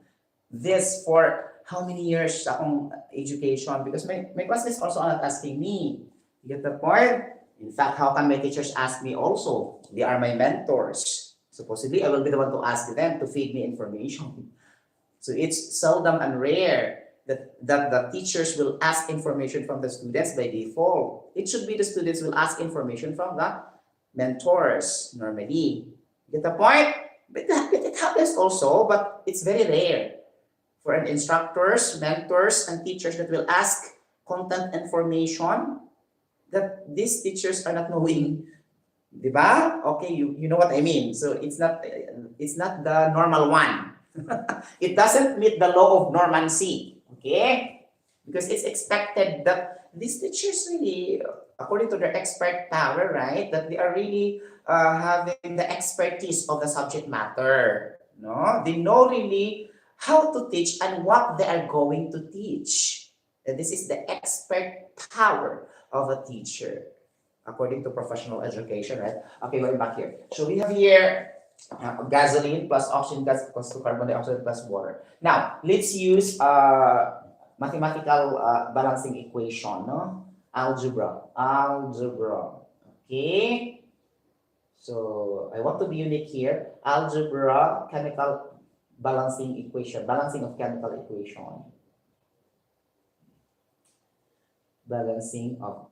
this for how many years akong education, because my classmates also are not asking me. You get the point? In fact, how can my teachers ask me also? They are my mentors. Supposedly, I will be the one to ask them to feed me information. So it's seldom and rare that the teachers will ask information from the students by default. It should be the students will ask information from the mentors normally. Get the point? But it happens also, but it's very rare for an instructors, mentors, and teachers that will ask content information that these teachers are not knowing. Diba? Okay, you know what I mean. So it's not the normal one. It doesn't meet the law of normancy. Okay? Because it's expected that these teachers really, according to their expert power, right, that they are really having the expertise of the subject matter. No, they know really how to teach and what they are going to teach. And this is the expert power of a teacher, according to professional education, right? Okay, going back here. So we have here gasoline plus oxygen gas equals to carbon dioxide plus water. Now, let's use mathematical balancing equation, no? Algebra. Okay. So I want to be unique here. Algebra, chemical balancing equation, balancing of chemical equation. Balancing of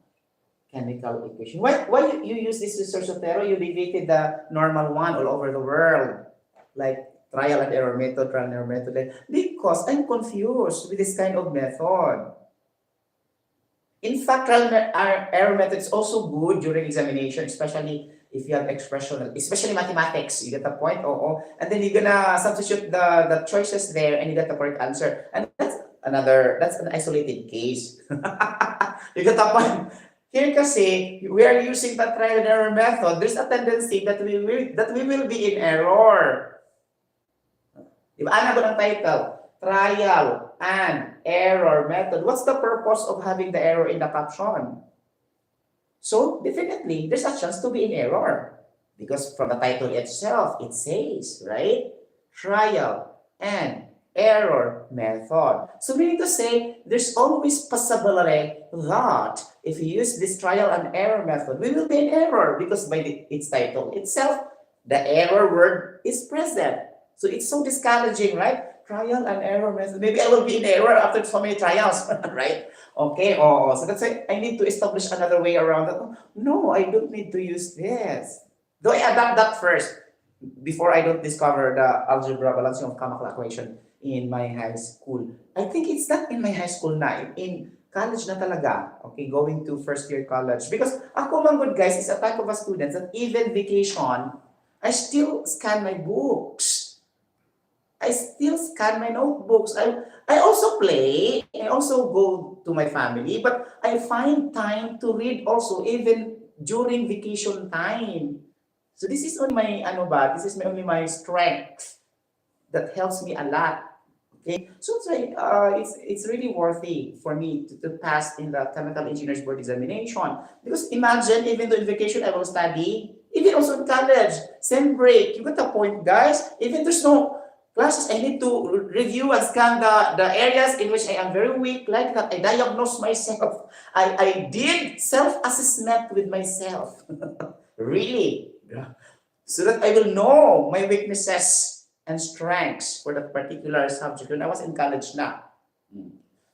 chemical equation. Why you use this research of Tero? You debated the normal one all over the world, like trial and error method, because I'm confused with this kind of method. In fact, trial and error method is also good during examination, especially if you have expression, especially mathematics. You get the point? And then you're gonna substitute the choices there and you get the correct answer. And that's an isolated case. You get the point? Here kasi, we are using the trial and error method. There's a tendency that we will be in error. Diba? Ano ba ng title? Trial and error method. What's the purpose of having the error in the caption? So definitely, there's a chance to be in error. Because from the title itself, it says, right? Trial and error method. So meaning to say, there's always possibility that if you use this trial and error method, we will be in error because by its title itself, the error word is present. So it's so discouraging, right? Trial and error method. Maybe I will be in error after so many trials, right? Okay, so that's why I need to establish another way around that. No, I don't need to use this. Though I adapt that first before I don't discover the algebra balancing of chemical equation in my high school. I think it's not in my high school na, in college na talaga. Okay, going to first year college. Because ako man good guys is a type of a student that even vacation, I still scan my books. I still scan my notebooks. I also play. I also go to my family. But I find time to read also even during vacation time. So this is only my, this is only my strength that helps me a lot. Okay, so it's really worthy for me to pass in the chemical engineers board examination, because imagine even though in vacation I will study, Even also in college, same break. You got the point, guys. Even there's no classes, I need to review and scan the areas in which I am very weak, like that. I diagnose myself. I did self-assessment with myself. Really. Yeah. So that I will know my weaknesses and strengths for that particular subject when I was in college now.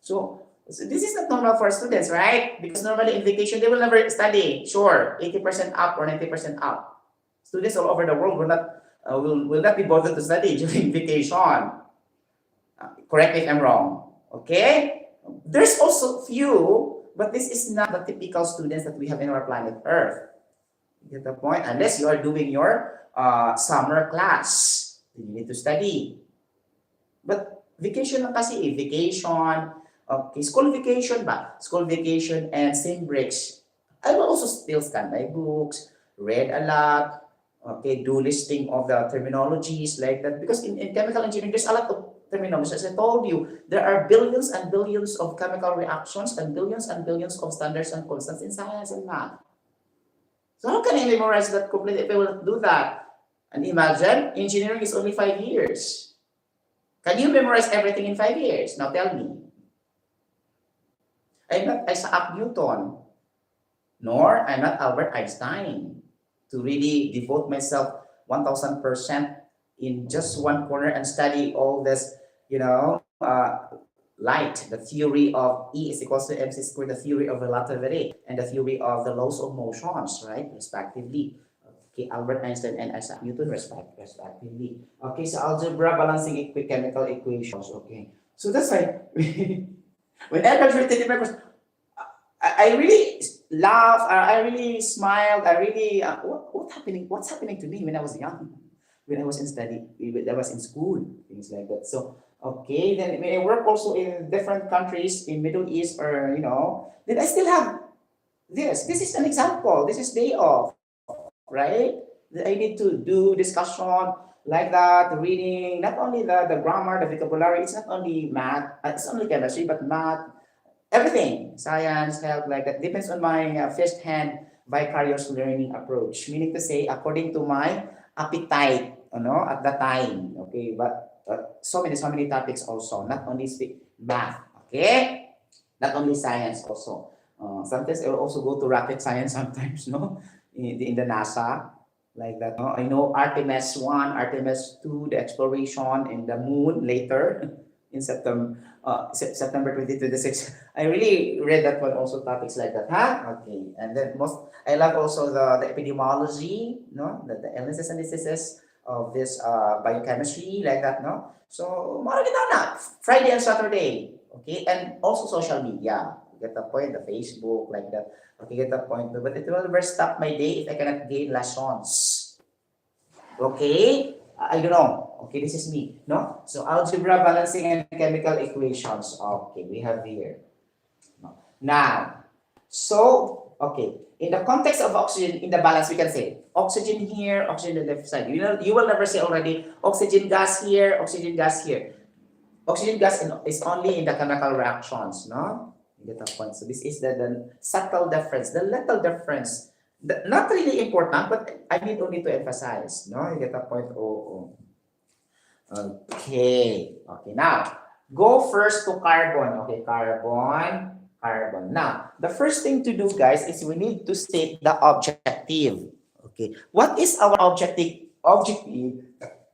So this is not normal for students, right? Because normally in vacation, they will never study. Sure, 80% up or 90% up. Students all over the world will not be bothered to study during vacation. Correct me if I'm wrong. Okay? There's also few, but this is not the typical students that we have in our planet Earth. You get the point? Unless you are doing your summer class, you need to study. But vacation lang kasi eh. Vacation, okay, school vacation ba? School vacation and same breaks. I will also still scan my books, read a lot, okay, do listing of the terminologies like that. Because in chemical engineering, there's a lot of terminologies. As I told you, there are billions and billions of chemical reactions and billions of standards and constants in science and math. So how can I memorize that completely if I will not do that? And imagine, engineering is only 5 years. Can you memorize everything in 5 years? Now tell me. I'm not Isaac Newton, nor I'm not Albert Einstein to really devote myself 1000% in just one corner and study all this, light, the theory of E is equals to mc squared, the theory of relativity, and the theory of the laws of motions, right, respectively. Okay, Albert Einstein and Isaac Newton respectively. Okay, so algebra, balancing chemical equations. Okay, so that's why when I graduated in my course, I really laughed, I really smiled, I really what's happening to me when I was young, when I was in study, when I was in school, things like that. So okay, then when I work also in different countries in Middle East or then I still have this. This is an example. This is day off, right? I need to do discussion like that, reading, not only the grammar, the vocabulary, it's not only math, it's only chemistry, but math, everything, science, health, like that, depends on my first-hand vicarious learning approach. Meaning to say, according to my appetite, at the time, okay? But so many topics also, not only math, okay? Not only science also. Sometimes I will also go to rocket science sometimes, no? In the NASA, like that. No? I know Artemis 1, Artemis 2, the exploration in the moon later in September 2026. I really read that one also, topics like that. Huh? Okay. And then I love also the epidemiology, no? The illnesses and diseases of this biochemistry, like that, no? So, na, Friday and Saturday. Okay. And also social media. Get the point, the Facebook, like that. Okay, get the point. But it will never stop my day if I cannot gain lessons. Okay? I don't know. Okay, this is me. No? So algebra, balancing, and chemical equations. Okay, we have here. Now, so, okay. In the context of oxygen, in the balance, we can say oxygen here, oxygen on the left side. You will never say already oxygen gas here, oxygen gas here. Oxygen gas is only in the chemical reactions, no? You get the point. So this is the subtle difference, the little difference. Not really important, but I need only to emphasize. No, you get the point. Okay. Okay. Now, go first to carbon. Okay, carbon. Now, the first thing to do, guys, is we need to state the objective. Okay. What is our objective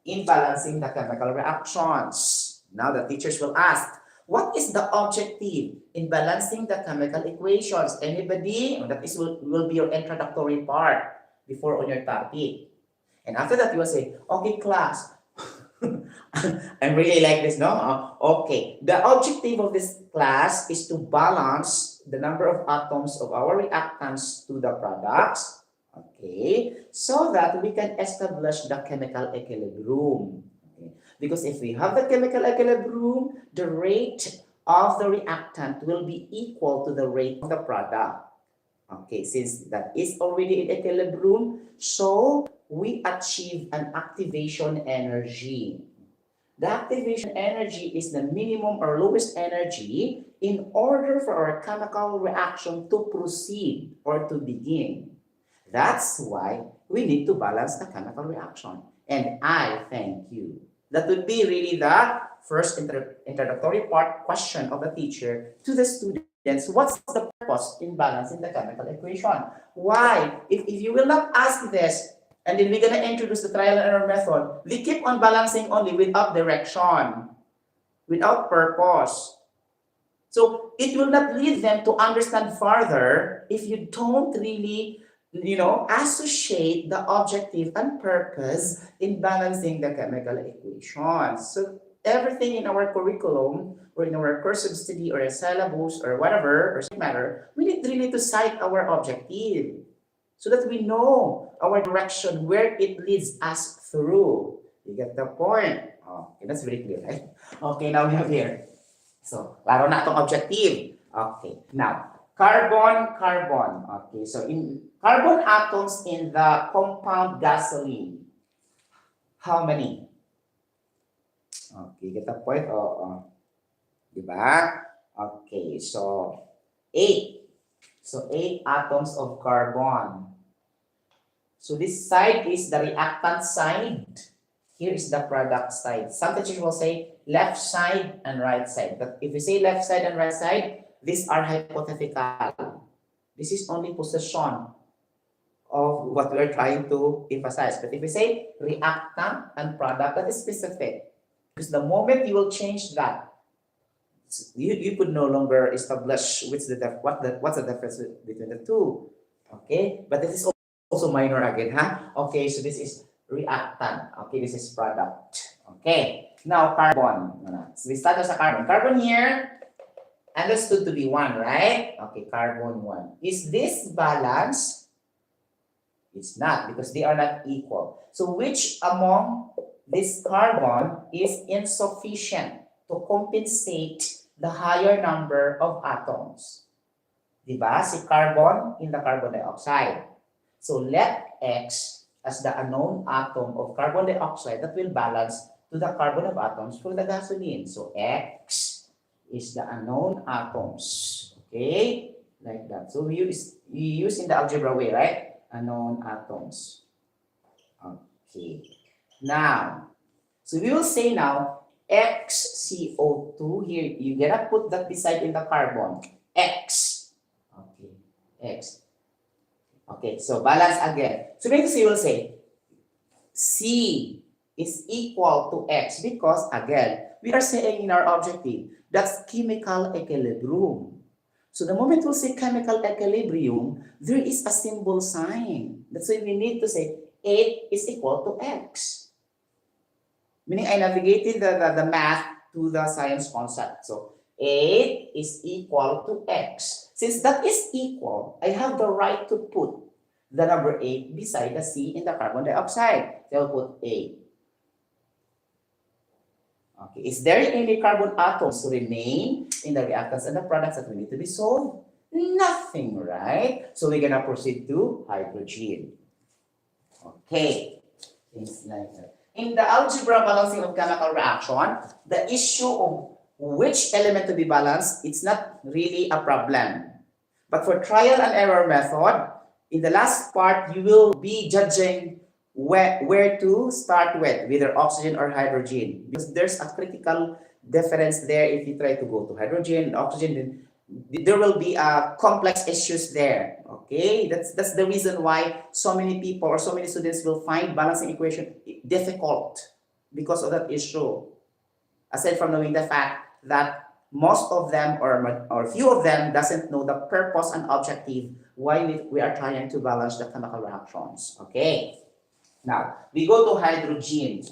in balancing the chemical reactions? Now, the teachers will ask, what is the objective in balancing the chemical equations? Anybody? That will be your introductory part before on your topic. And after that, you will say, okay, class. I'm really like this, no? Okay. The objective of this class is to balance the number of atoms of our reactants to the products. Okay. So that we can establish the chemical equilibrium. Because if we have the chemical equilibrium, the rate of the reactant will be equal to the rate of the product. Okay, since that is already in equilibrium, so we achieve an activation energy. The activation energy is the minimum or lowest energy in order for our chemical reaction to proceed or to begin. That's why we need to balance the chemical reaction. And I thank you. That would be really the first introductory part question of the teacher to the students. What's the purpose in balancing the chemical equation? Why? If you will not ask this, and then we're going to introduce the trial and error method, we keep on balancing only without direction, without purpose. So it will not lead them to understand further if you don't really, associate the objective and purpose in balancing the chemical equations. So everything in our curriculum or in our course of study or a syllabus or whatever or subject matter, we need really to cite our objective so that we know our direction, where it leads us through. You get the point? Okay, that's very clear, right? Okay, now we have here. So, laro na itong objective. Okay, now, carbon. Okay, so in carbon atoms in the compound gasoline, how many? Okay, get the point? Diba? Okay, so 8. So 8 atoms of carbon. So this side is the reactant side. Here is the product side. Some teachers will say left side and right side. But if we say left side and right side, these are hypothetical. This is only possession of what we are trying to emphasize. But if we say reactant and product, that is specific. Because the moment you will change that, you could no longer establish what's the difference between the two. Okay, but this is also minor again, huh? Okay, so this is reactant. Okay, this is product. Okay, now carbon. So we start with carbon. Carbon here understood to be 1, right? Okay, carbon 1. Is this balanced? It's not, because they are not equal. So which among this carbon is insufficient to compensate the higher number of atoms? Diba? Si carbon in the carbon dioxide. So let X as the unknown atom of carbon dioxide that will balance to the carbon of atoms for the gasoline. So X is the unknown atoms. Okay? Like that. So we use in the algebra way, right? Unknown atoms. Okay. Now, so we will say now XCO2 here. You gotta put that beside in the carbon. X. Okay. X. Okay, so balance again. So basically you will say C is equal to X because again, we are saying in our objective, that's chemical equilibrium. So the moment we'll say chemical equilibrium, there is a symbol sign. That's why we need to say 8 is equal to X. Meaning I navigated the math to the science concept. So 8 is equal to X. Since that is equal, I have the right to put the number 8 beside the C in the carbon dioxide. So I'll put 8. Okay. Is there any carbon atoms remain in the reactants and the products that we need to be solved? Nothing, right? So we're gonna proceed to hydrogen. Okay. Things like that. In the algebra balancing of chemical reaction, the issue of which element to be balanced, it's not really a problem. But for trial and error method, in the last part, you will be judging where to start with, whether oxygen or hydrogen. Because there's a critical difference there if you try to go to hydrogen and oxygen, then there will be complex issues there. Okay, that's the reason why so many people or so many students will find balancing equation difficult because of that issue. Aside from knowing the fact that most of them or few of them doesn't know the purpose and objective why we are trying to balance the chemical reactions. Okay, now we go to hydrogen.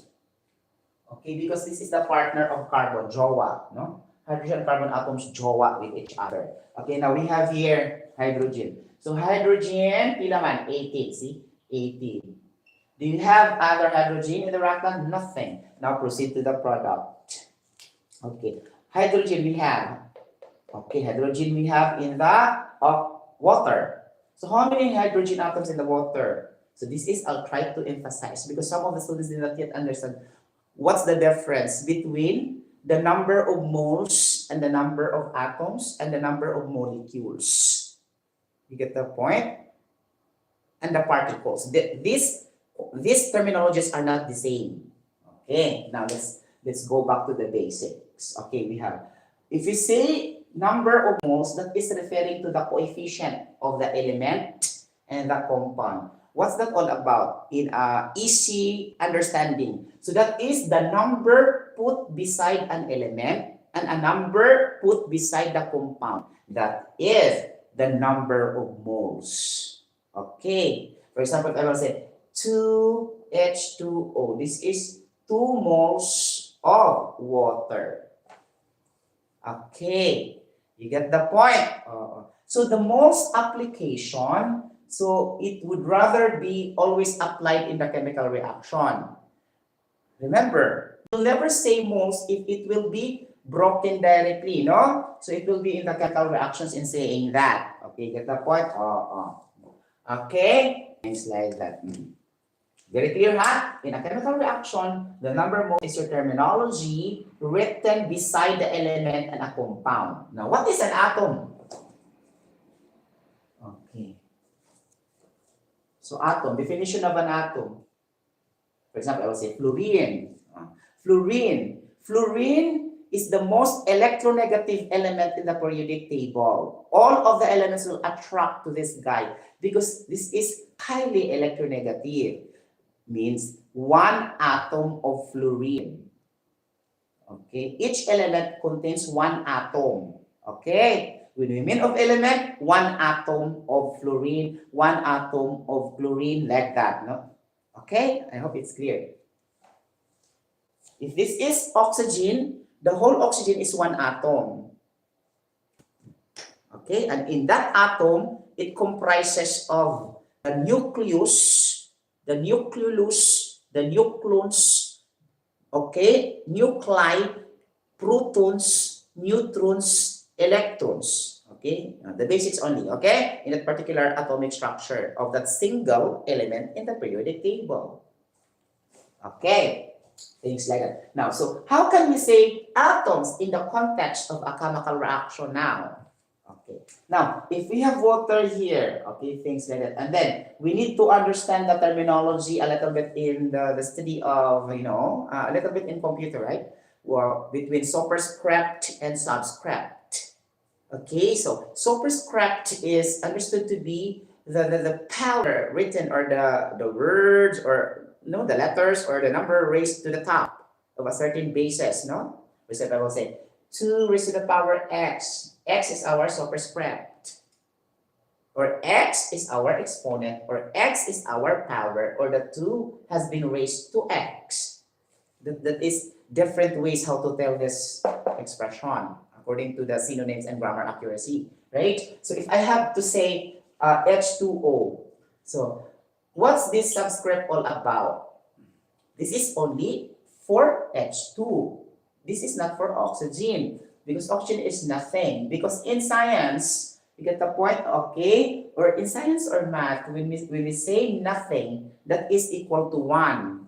Okay, because this is the partner of carbon, JOA, no? Hydrogen and carbon atoms JOA with each other. Okay, now we have here hydrogen. So hydrogen, pila man, 18, see? 18. Do you have other hydrogen in the reactant? Nothing. Now proceed to the product. Okay, hydrogen we have. Okay, hydrogen we have in the water. So how many hydrogen atoms in the water? So this is, I'll try to emphasize because some of the students did not yet understand what's the difference between the number of moles and the number of atoms and the number of molecules. You get the point? and the particles. These terminologies are not the same. Okay, now let's go back to the basics. Okay, we have, if you say number of moles, that is referring to the coefficient of the element and the compound. What's that all about? In easy understanding. So that is the number put beside an element and a number put beside the compound. That is the number of moles. Okay. For example, I will say 2H2O. This is 2 moles of water. Okay. You get the point? So the moles application, so it would rather be always applied in the chemical reaction. Remember, you'll never say moles if it will be broken directly, no? So it will be in the chemical reactions in saying that. Okay, get the point? Okay, things like that. Very clear, huh? In a chemical reaction, the number of moles is your terminology written beside the element and a compound. Now, what is an atom? Okay. So atom, definition of an atom. For example, I will say fluorine. Fluorine is the most electronegative element in the periodic table. All of the elements will attract to this guy because this is highly electronegative. Means 1 atom of fluorine. Okay, each element contains 1 atom. Okay, when we mean of element, 1 atom of fluorine, 1 atom of chlorine, like that. No? Okay, I hope it's clear. If this is oxygen, the whole oxygen is 1 atom. Okay, and in that atom, it comprises of the nucleus, the nucleus, the nucleons, okay, nuclei, protons, neutrons, electrons. Okay, the basics only, okay, in that particular atomic structure of that single element in the periodic table. Okay, things like that. Now, so how can we say atoms in the context of a chemical reaction now? Okay, now if we have water here, okay, things like that, and then we need to understand the terminology a little bit in the study of, you know, a little bit in computer, right? Well, between superscript and subscript. Okay, so superscript is understood to be the power written, or the words, or no, the letters or the number raised to the top of a certain basis, no? For example, I will say 2 raised to the power x. X is our superscript, or x is our exponent, or x is our power, or the 2 has been raised to x. That is different ways how to tell this expression according to the synonyms and grammar accuracy, right? So if I have to say H2O, so what's this subscript all about? This is only for H2. This is not for oxygen, because oxygen is nothing. Because in science, you get the point, okay? Or in science or math, when we say nothing, that is equal to 1.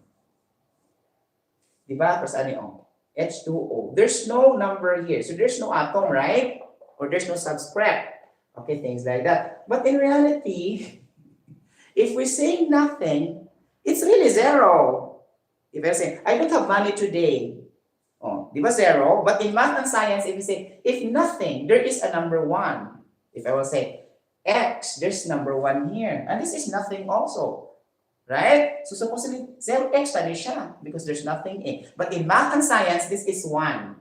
Diba? Tapos ano yung H2O. There's no number here. So there's no atom, right? Or there's no subscript. Okay, things like that. But in reality, if we say nothing, it's really 0. If I say, I don't have money today. Oh, di ba 0? But in math and science, if we say, if nothing, there is a number 1. If I will say, X, there's number 1 here. And this is nothing also. Right? So supposedly 0x tali siya because there's nothing in. But in math and science, this is 1.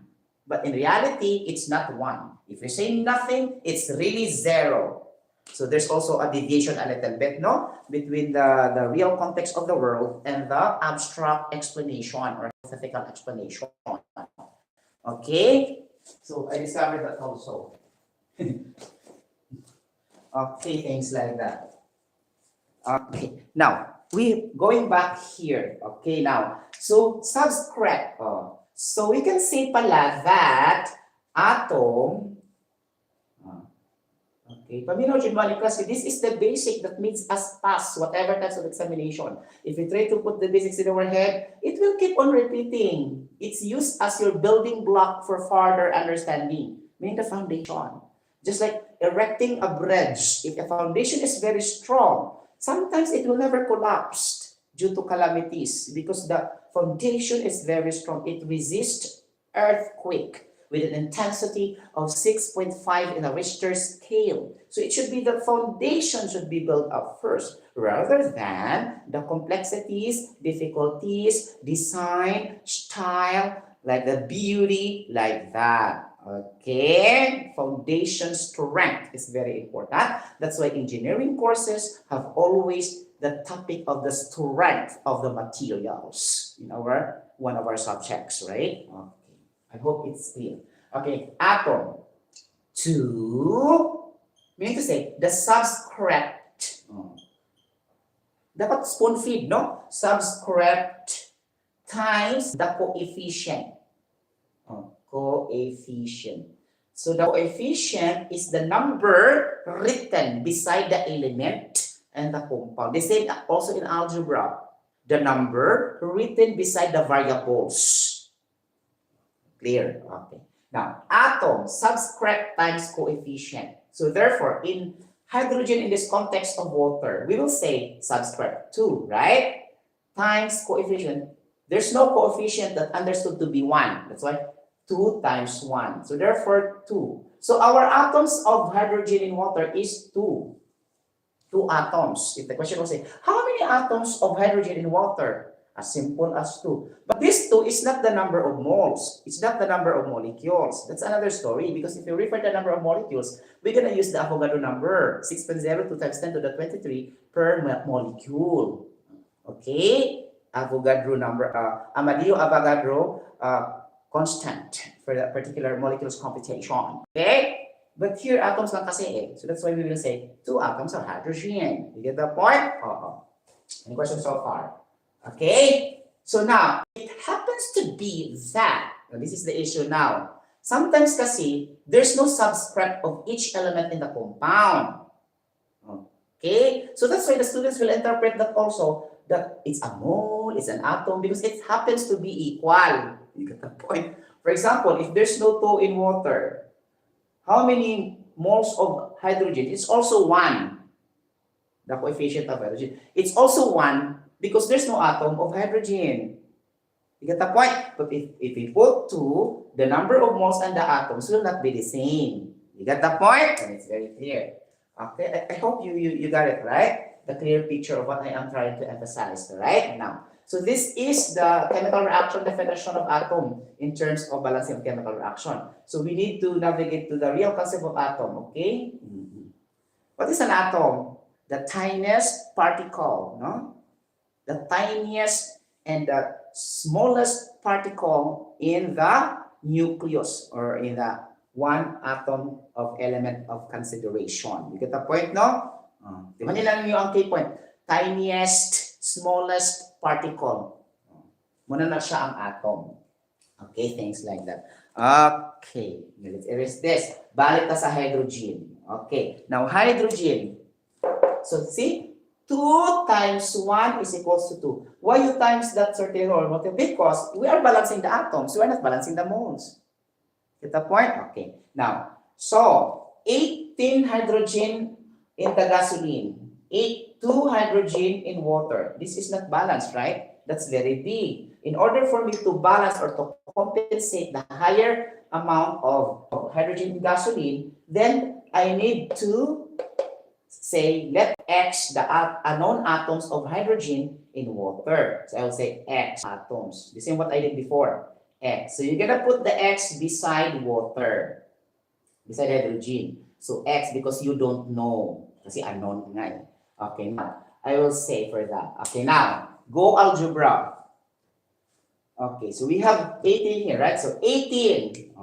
But in reality, it's not 1. If you say nothing, it's really 0. So there's also a deviation a little bit, no? Between the real context of the world and the abstract explanation or hypothetical explanation. Okay? So I discovered that also. Okay, things like that. Okay, now, we going back here. Okay, now, so subscript. So we can say pala that atom. Okay, paminaw Junmali class, this is the basic that makes us pass whatever types of examination. If we try to put the basics in our head, it will keep on repeating. It's used as your building block for further understanding, meaning the foundation. Just like erecting a bridge, if a foundation is very strong, sometimes it will never collapse due to calamities because the foundation is very strong. It resists earthquake with an intensity of 6.5 in a Richter scale. So it should be the foundation should be built up first rather than the complexities, difficulties, design, style, like the beauty, like that. Okay, foundation strength is very important. That's why engineering courses have always the topic of the strength of the materials in our one of our subjects, right? Okay. I hope it's clear. Okay, atom. Two, meaning to say, the subscript. Dapat spoon feed, no? Subscript times the coefficient. Coefficient. So the coefficient is the number written beside the element and the compound. The same also in algebra. The number written beside the variables. Clear? Okay. Now, atom, subscript times coefficient. So therefore, in hydrogen in this context of water, we will say subscript 2, right? Times coefficient. There's no coefficient that understood to be 1. That's why 2 times 1. So therefore, 2. So our atoms of hydrogen in water is 2. 2 atoms. If the question will say, how many atoms of hydrogen in water? As simple as 2. But this 2 is not the number of moles. It's not the number of molecules. That's another story because if you refer to the number of molecules, we're going to use the Avogadro number, 6.02 times 10 to the 23 per molecule. Okay? Avogadro number, Amadeo Avogadro constant for that particular molecules computation. Okay? But here, atoms lang kasi eh. So that's why we will say 2 atoms of hydrogen. You get the point? Any questions so far? Okay? So now, it happens to be that, this is the issue now, sometimes kasi, there's no subscript of each element in the compound. Okay? So that's why the students will interpret that also, that it's a mole, it's an atom, because it happens to be equal. You get the point? For example, if there's no 2 in water, how many moles of hydrogen? It's also 1. The coefficient of hydrogen. It's also 1 because there's no atom of hydrogen. You get the point? But if we put 2, the number of moles and the atoms will not be the same. You get the point? And it's very clear. Okay, I hope you got it, right? The clear picture of what I am trying to emphasize, right? Now, so this is the chemical reaction definition of atom in terms of balancing of chemical reaction. So we need to navigate to the real concept of atom, okay? What is an atom? The tiniest particle, no? The tiniest and the smallest particle in the nucleus or in the one atom of element of consideration. You get the point, no? Di ba nilang yung ang key point? Tiniest, smallest particle. Muna na siya ang atom. Okay, things like that. Okay, let's erase this. Balik na sa hydrogen. Okay, now hydrogen. So see, 2 times 1 is equals to 2. Why you times that certain or multiple? Because we are balancing the atoms. We are not balancing the moles. Get the point? Okay. Now, so 18 hydrogen in the gasoline, 2 hydrogen in water. This is not balanced, right? That's very big. In order for me to balance or to compensate the higher amount of hydrogen in gasoline, then I need to say, let X the unknown atoms of hydrogen in water. So I will say X atoms. The same what I did before. X. So you're gonna put the X beside water, beside hydrogen. So X because you don't know. Kasi unknown nga eh. Okay, now I will say for that. Okay, now go algebra. Okay, so we have 18 here, right? So 18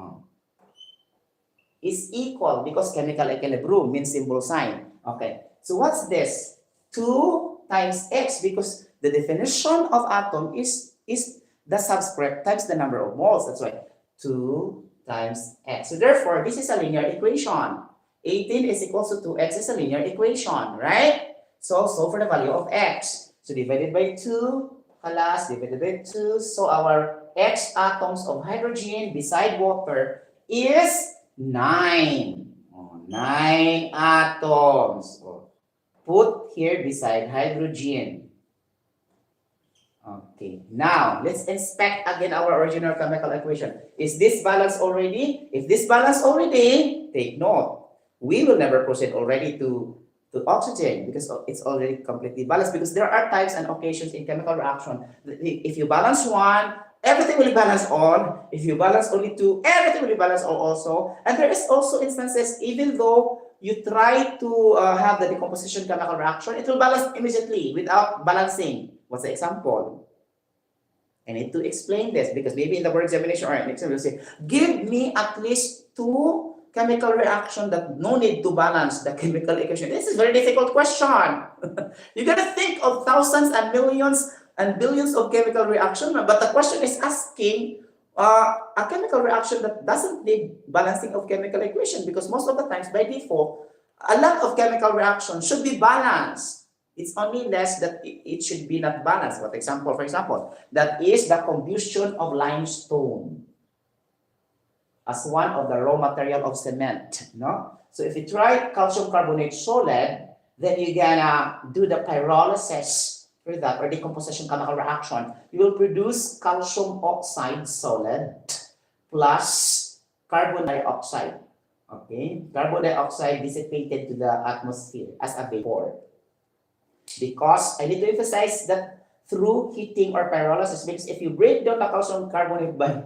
is equal because chemical equilibrium means symbol sign. Okay, so what's this? 2 times X because the definition of atom is the subscript times the number of moles. That's why 2 times X. So therefore, this is a linear equation. 18 is equal to 2X is a linear equation, right? So for the value of X. So divided by 2, plus divided by 2. So our X atoms of hydrogen beside water is 9. 9 atoms. put here beside hydrogen. Okay, now let's inspect again our original chemical equation. Is this balanced already? If this balanced already, take note. We will never proceed already to oxygen because it's already completely balanced, because there are times and occasions in chemical reaction. If you balance one, everything will be balanced on. If you balance only two, everything will be balanced on also. And there is also instances, even though you try to have the decomposition chemical reaction, it will balance immediately without balancing. What's the example? I need to explain this because maybe in the board examination or next time you'll say, give me at least two chemical reaction that no need to balance the chemical equation. This is a very difficult question. You gotta think of thousands and millions and billions of chemical reaction, but the question is asking a chemical reaction that doesn't need balancing of chemical equation, because most of the times by default, a lot of chemical reaction should be balanced. It's only less that it should be not balanced. For example, that is the combustion of limestone as one of the raw material of cement. No? So if you try calcium carbonate solid, then you're gonna do the pyrolysis for that, or decomposition chemical reaction. You will produce calcium oxide solid plus carbon dioxide. Okay, carbon dioxide dissipated to the atmosphere as a vapor. Because I need to emphasize that through heating or pyrolysis, because if you break down the calcium carbonate by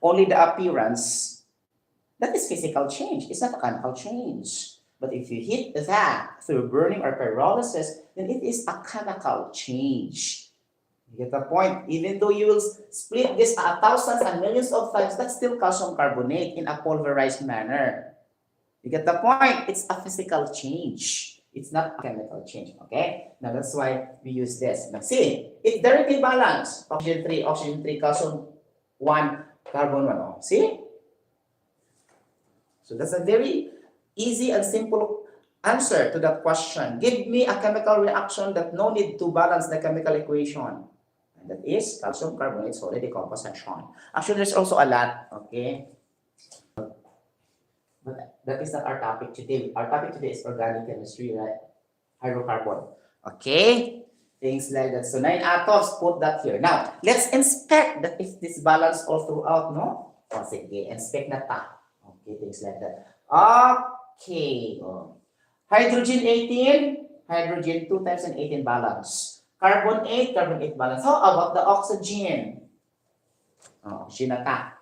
only the appearance, that is physical change. It's not a chemical change. But if you heat that through burning or pyrolysis, then it is a chemical change. You get the point? Even though you will split this thousands and millions of times, that's still calcium carbonate in a pulverized manner. You get the point? It's a physical change. It's not a chemical change, okay? Now that's why we use this. Now see, it's directly balanced. Oxygen 3, calcium 1, carbon 1. Oh, see? So that's a very easy and simple answer to that question. Give me a chemical reaction that no need to balance the chemical equation. And that is calcium carbonate solid decomposition. Actually, there's also a lot, okay? But that is not our topic today. Our topic today is organic chemistry, right? Hydrocarbon. Okay? Things like that. So 9 atoms, put that here. Now, let's inspect that if this balance all throughout, no? O, sige, inspect na ta. Okay, things like that. Okay. Hydrogen 18, hydrogen 2 times and 18 balance. Carbon 8, carbon 8 balance. How about the oxygen? Oxygen na ta.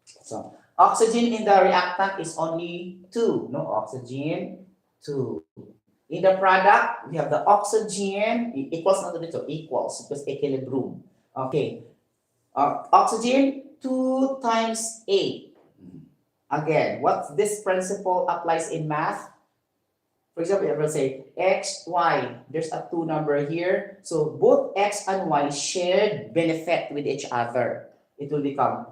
So, oxygen in the reactant is only 2. No, oxygen 2. In the product, we have the oxygen equals not the so equals because equilibrium. Okay. Oxygen 2 times 8. Again, what this principle applies in math? For example, I will say x, y. There's a 2 number here. So both x and y shared benefit with each other. It will become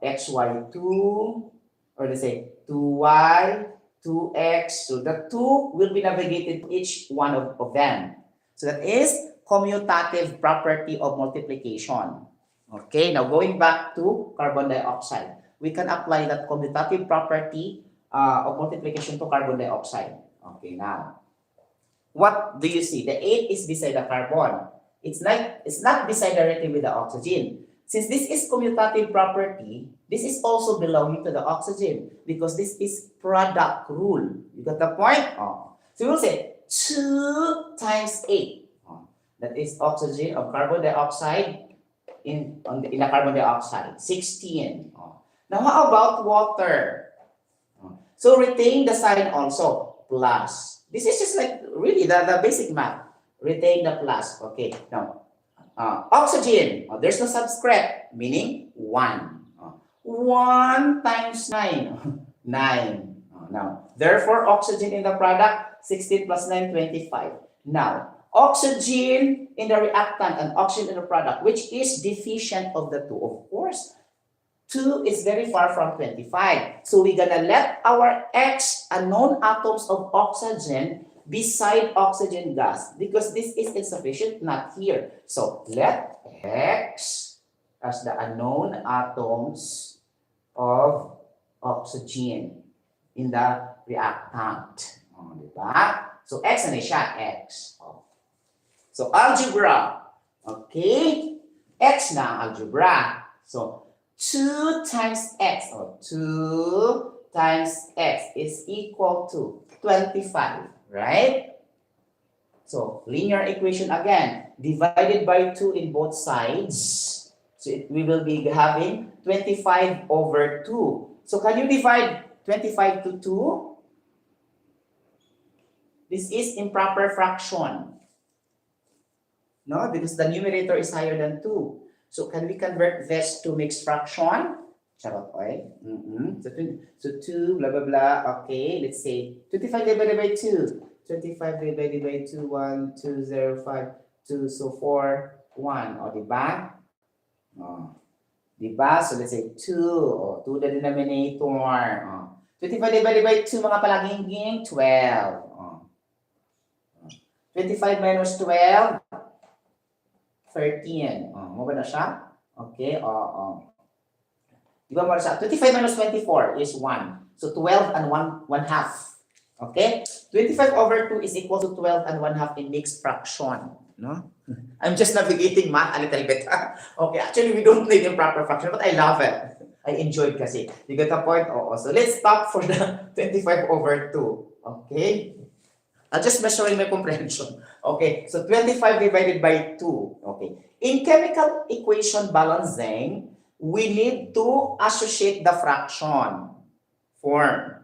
xy2, or let's say 2y, 2x. So the 2 will be navigated to each one of them. So that is commutative property of multiplication. Okay, now going back to carbon dioxide. We can apply that commutative property of multiplication to carbon dioxide. Okay, now, what do you see? The 8 is beside the carbon. It's not beside directly with the oxygen. Since this is commutative property, this is also belonging to the oxygen because this is product rule. You got the point? So we'll say 2 times 8. That is oxygen of carbon dioxide in the carbon dioxide, 16. Now, how about water? So retain the sign also, plus. This is just like really the basic math. Retain the plus. Okay, now. Oxygen, there's no subscript, meaning 1. 1 times 9, 9. Now, therefore, oxygen in the product, 16 plus 9, 25. Now, oxygen in the reactant and oxygen in the product, which is deficient of the 2, of course. 2 is very far from 25. So we're gonna let our X unknown atoms of oxygen beside oxygen gas because this is insufficient, not here. So let X as the unknown atoms of oxygen in the reactant. Diba? So, x na siya, x. So, algebra. Okay? X na ang algebra. So, 2 times x, or 2 times x is equal to 25, right? So, linear equation again, divided by 2 in both sides. So, we will be having 25 over 2. So, can you divide 25 to 2? This is improper fraction. No, because the numerator is higher than 2. So, can we convert this to mixed fraction? Charot, okay? So, 2, blah, blah, blah. Okay, let's say 25 divided by 2. 25 divided by 2, 1, 2, 0, 5, 2, so 4, 1. O, diba? O, diba? So, let's say 2. O, 2 the denominator. O, 25 divided by 2, mga palaging 12. O, 25 minus 12, 13. O, mo ba na siya? Okay, Diba mo siya? 25 minus 24 is 1. So 12 and 1 half. Okay? 25 over 2 is equal to 12 and 1 half in mixed fraction. No? I'm just navigating math a little bit. Okay, actually we don't need improper fraction, but I love it. I enjoyed kasi. You get the point? Oo. So let's stop for the 25 over 2. Okay? I'm just measuring my comprehension. Okay, so 25 divided by 2. Okay. In chemical equation balancing, we need to associate the fraction form.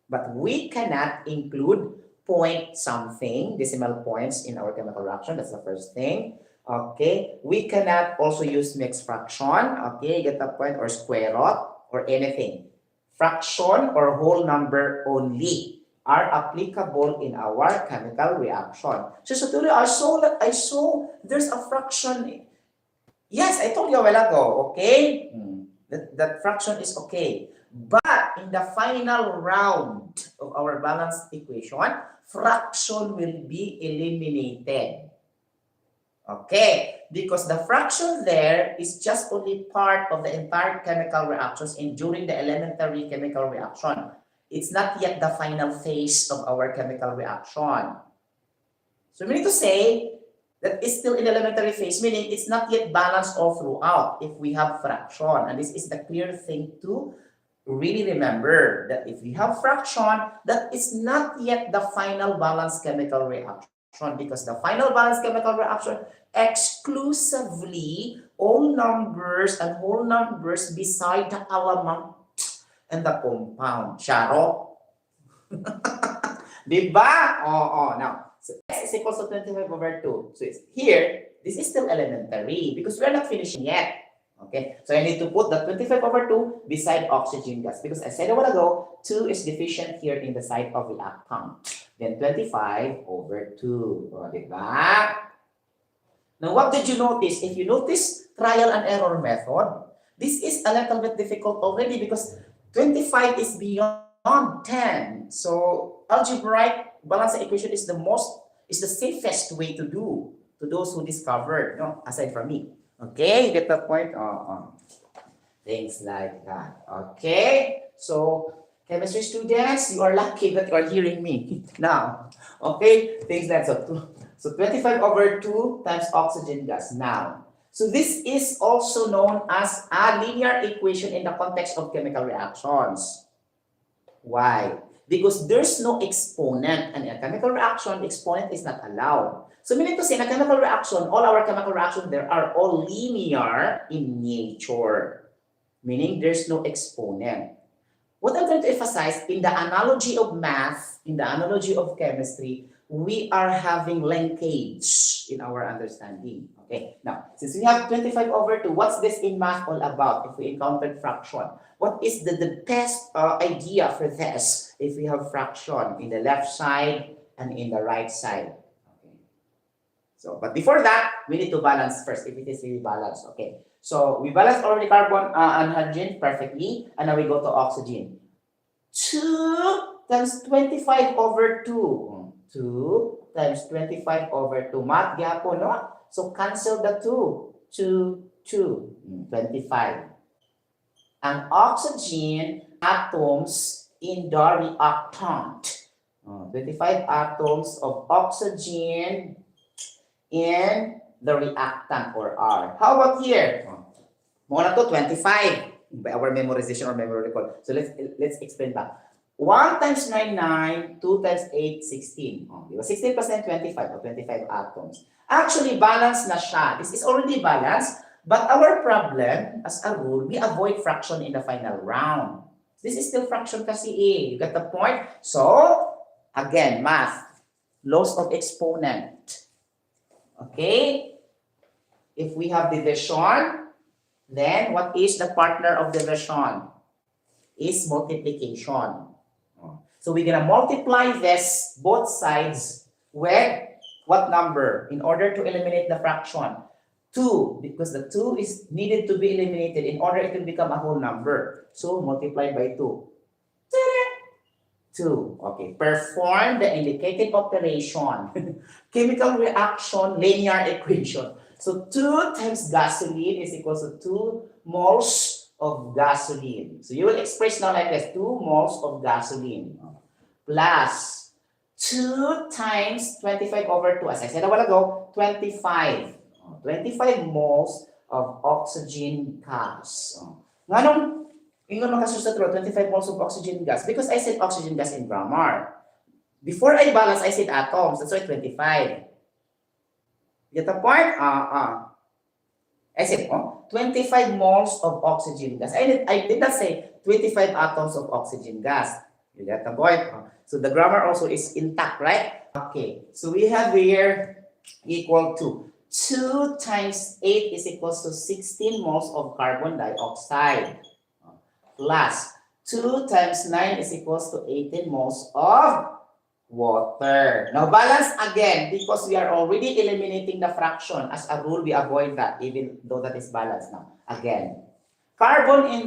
But we cannot include point something, decimal points in our chemical reaction. That's the first thing. Okay. We cannot also use mixed fraction. Okay, get the point, or square root or anything. Fraction or whole number only are applicable in our chemical reaction. So today I saw there's a fraction. Yes, I told you a while ago, okay? That fraction is okay. But in the final round of our balanced equation, fraction will be eliminated. Okay? Because the fraction there is just only part of the entire chemical reactions and during the elementary chemical reaction. It's not yet the final phase of our chemical reaction. So we need to say that it's still in the elementary phase, meaning it's not yet balanced all throughout if we have fraction. And this is the clear thing to really remember, that if we have fraction, that is not yet the final balanced chemical reaction, because the final balanced chemical reaction exclusively all numbers and whole numbers beside the element and the compound. Charo? Diba? Now, so x is equal to 25 over 2. So it's here, this is still elementary because we are not finishing yet. Okay, so I need to put the 25 over 2 beside oxygen gas because I said a while ago, 2 is deficient here in the side of reactant. Then 25 over 2. Diba? Now, what did you notice? If you notice trial and error method, this is a little bit difficult already because 25 is beyond 10. So algebraic balancing equation is the safest way to do to those who discovered, aside from me. Okay, you get the point? Things like that. Okay, so chemistry students, you are lucky that you are hearing me now. Okay, things like that. So 25 over 2 times oxygen gas now. So this is also known as a linear equation in the context of chemical reactions. Why? Because there's no exponent, and in a chemical reaction, the exponent is not allowed. So meaning to say, in a chemical reaction, all our chemical reactions there are all linear in nature, meaning there's no exponent. What I'm trying to emphasize, in the analogy of math, in the analogy of chemistry, we are having linkage in our understanding. Okay, now, since we have 25 over 2, what's this in math all about if we encountered fraction? What is the best idea for this if we have fraction in the left side and in the right side? Okay. So, but before that, we need to balance first if it is really balanced. Okay, so we balance already carbon and hydrogen perfectly, and now we go to oxygen. 2 times 25 over 2. 2 times 25 over 2. Math gyapon, no? So cancel the 2. 2, 25. Ang oxygen atoms in the reactant. 25 atoms of oxygen in the reactant or R. How about here? More na to 25 by our memorization or memory recall. So let's explain back. 1 times 9, 9. 2 times 8, 16. 16% 25 or 25 atoms. Actually, balanced na siya. This is already balanced. But our problem, as a rule, we avoid fraction in the final round. This is still fraction kasi eh. You get the point? So, again, math. Laws of exponent. Okay? If we have division, then what is the partner of division? Is multiplication. So we're gonna multiply this, both sides, with what number? In order to eliminate the fraction. 2, because the 2 is needed to be eliminated in order it will become a whole number. So multiply by 2. 2. Okay. Perform the indicated operation. Chemical reaction, linear equation. So 2 times gasoline is equal to 2 moles of gasoline. So you will express now like this, 2 moles of gasoline plus 2 times 25 over 2. As I said a while ago, 25. 25 moles of oxygen gas. Nganong ingon makasustat ro 25 moles of oxygen gas? Because I said oxygen gas in grammar. Before I balance, I said atoms. That's why 25. Get the point? I said 25 moles of oxygen gas. I did not say 25 atoms of oxygen gas. You get the point? So the grammar also is intact, right? Okay. So we have here equal to 2 times 8 is equals to 16 moles of carbon dioxide plus 2 times 9 is equals to 18 moles of water. Now balance again because we are already eliminating the fraction. As a rule, we avoid that even though that is balanced now. Again, carbon in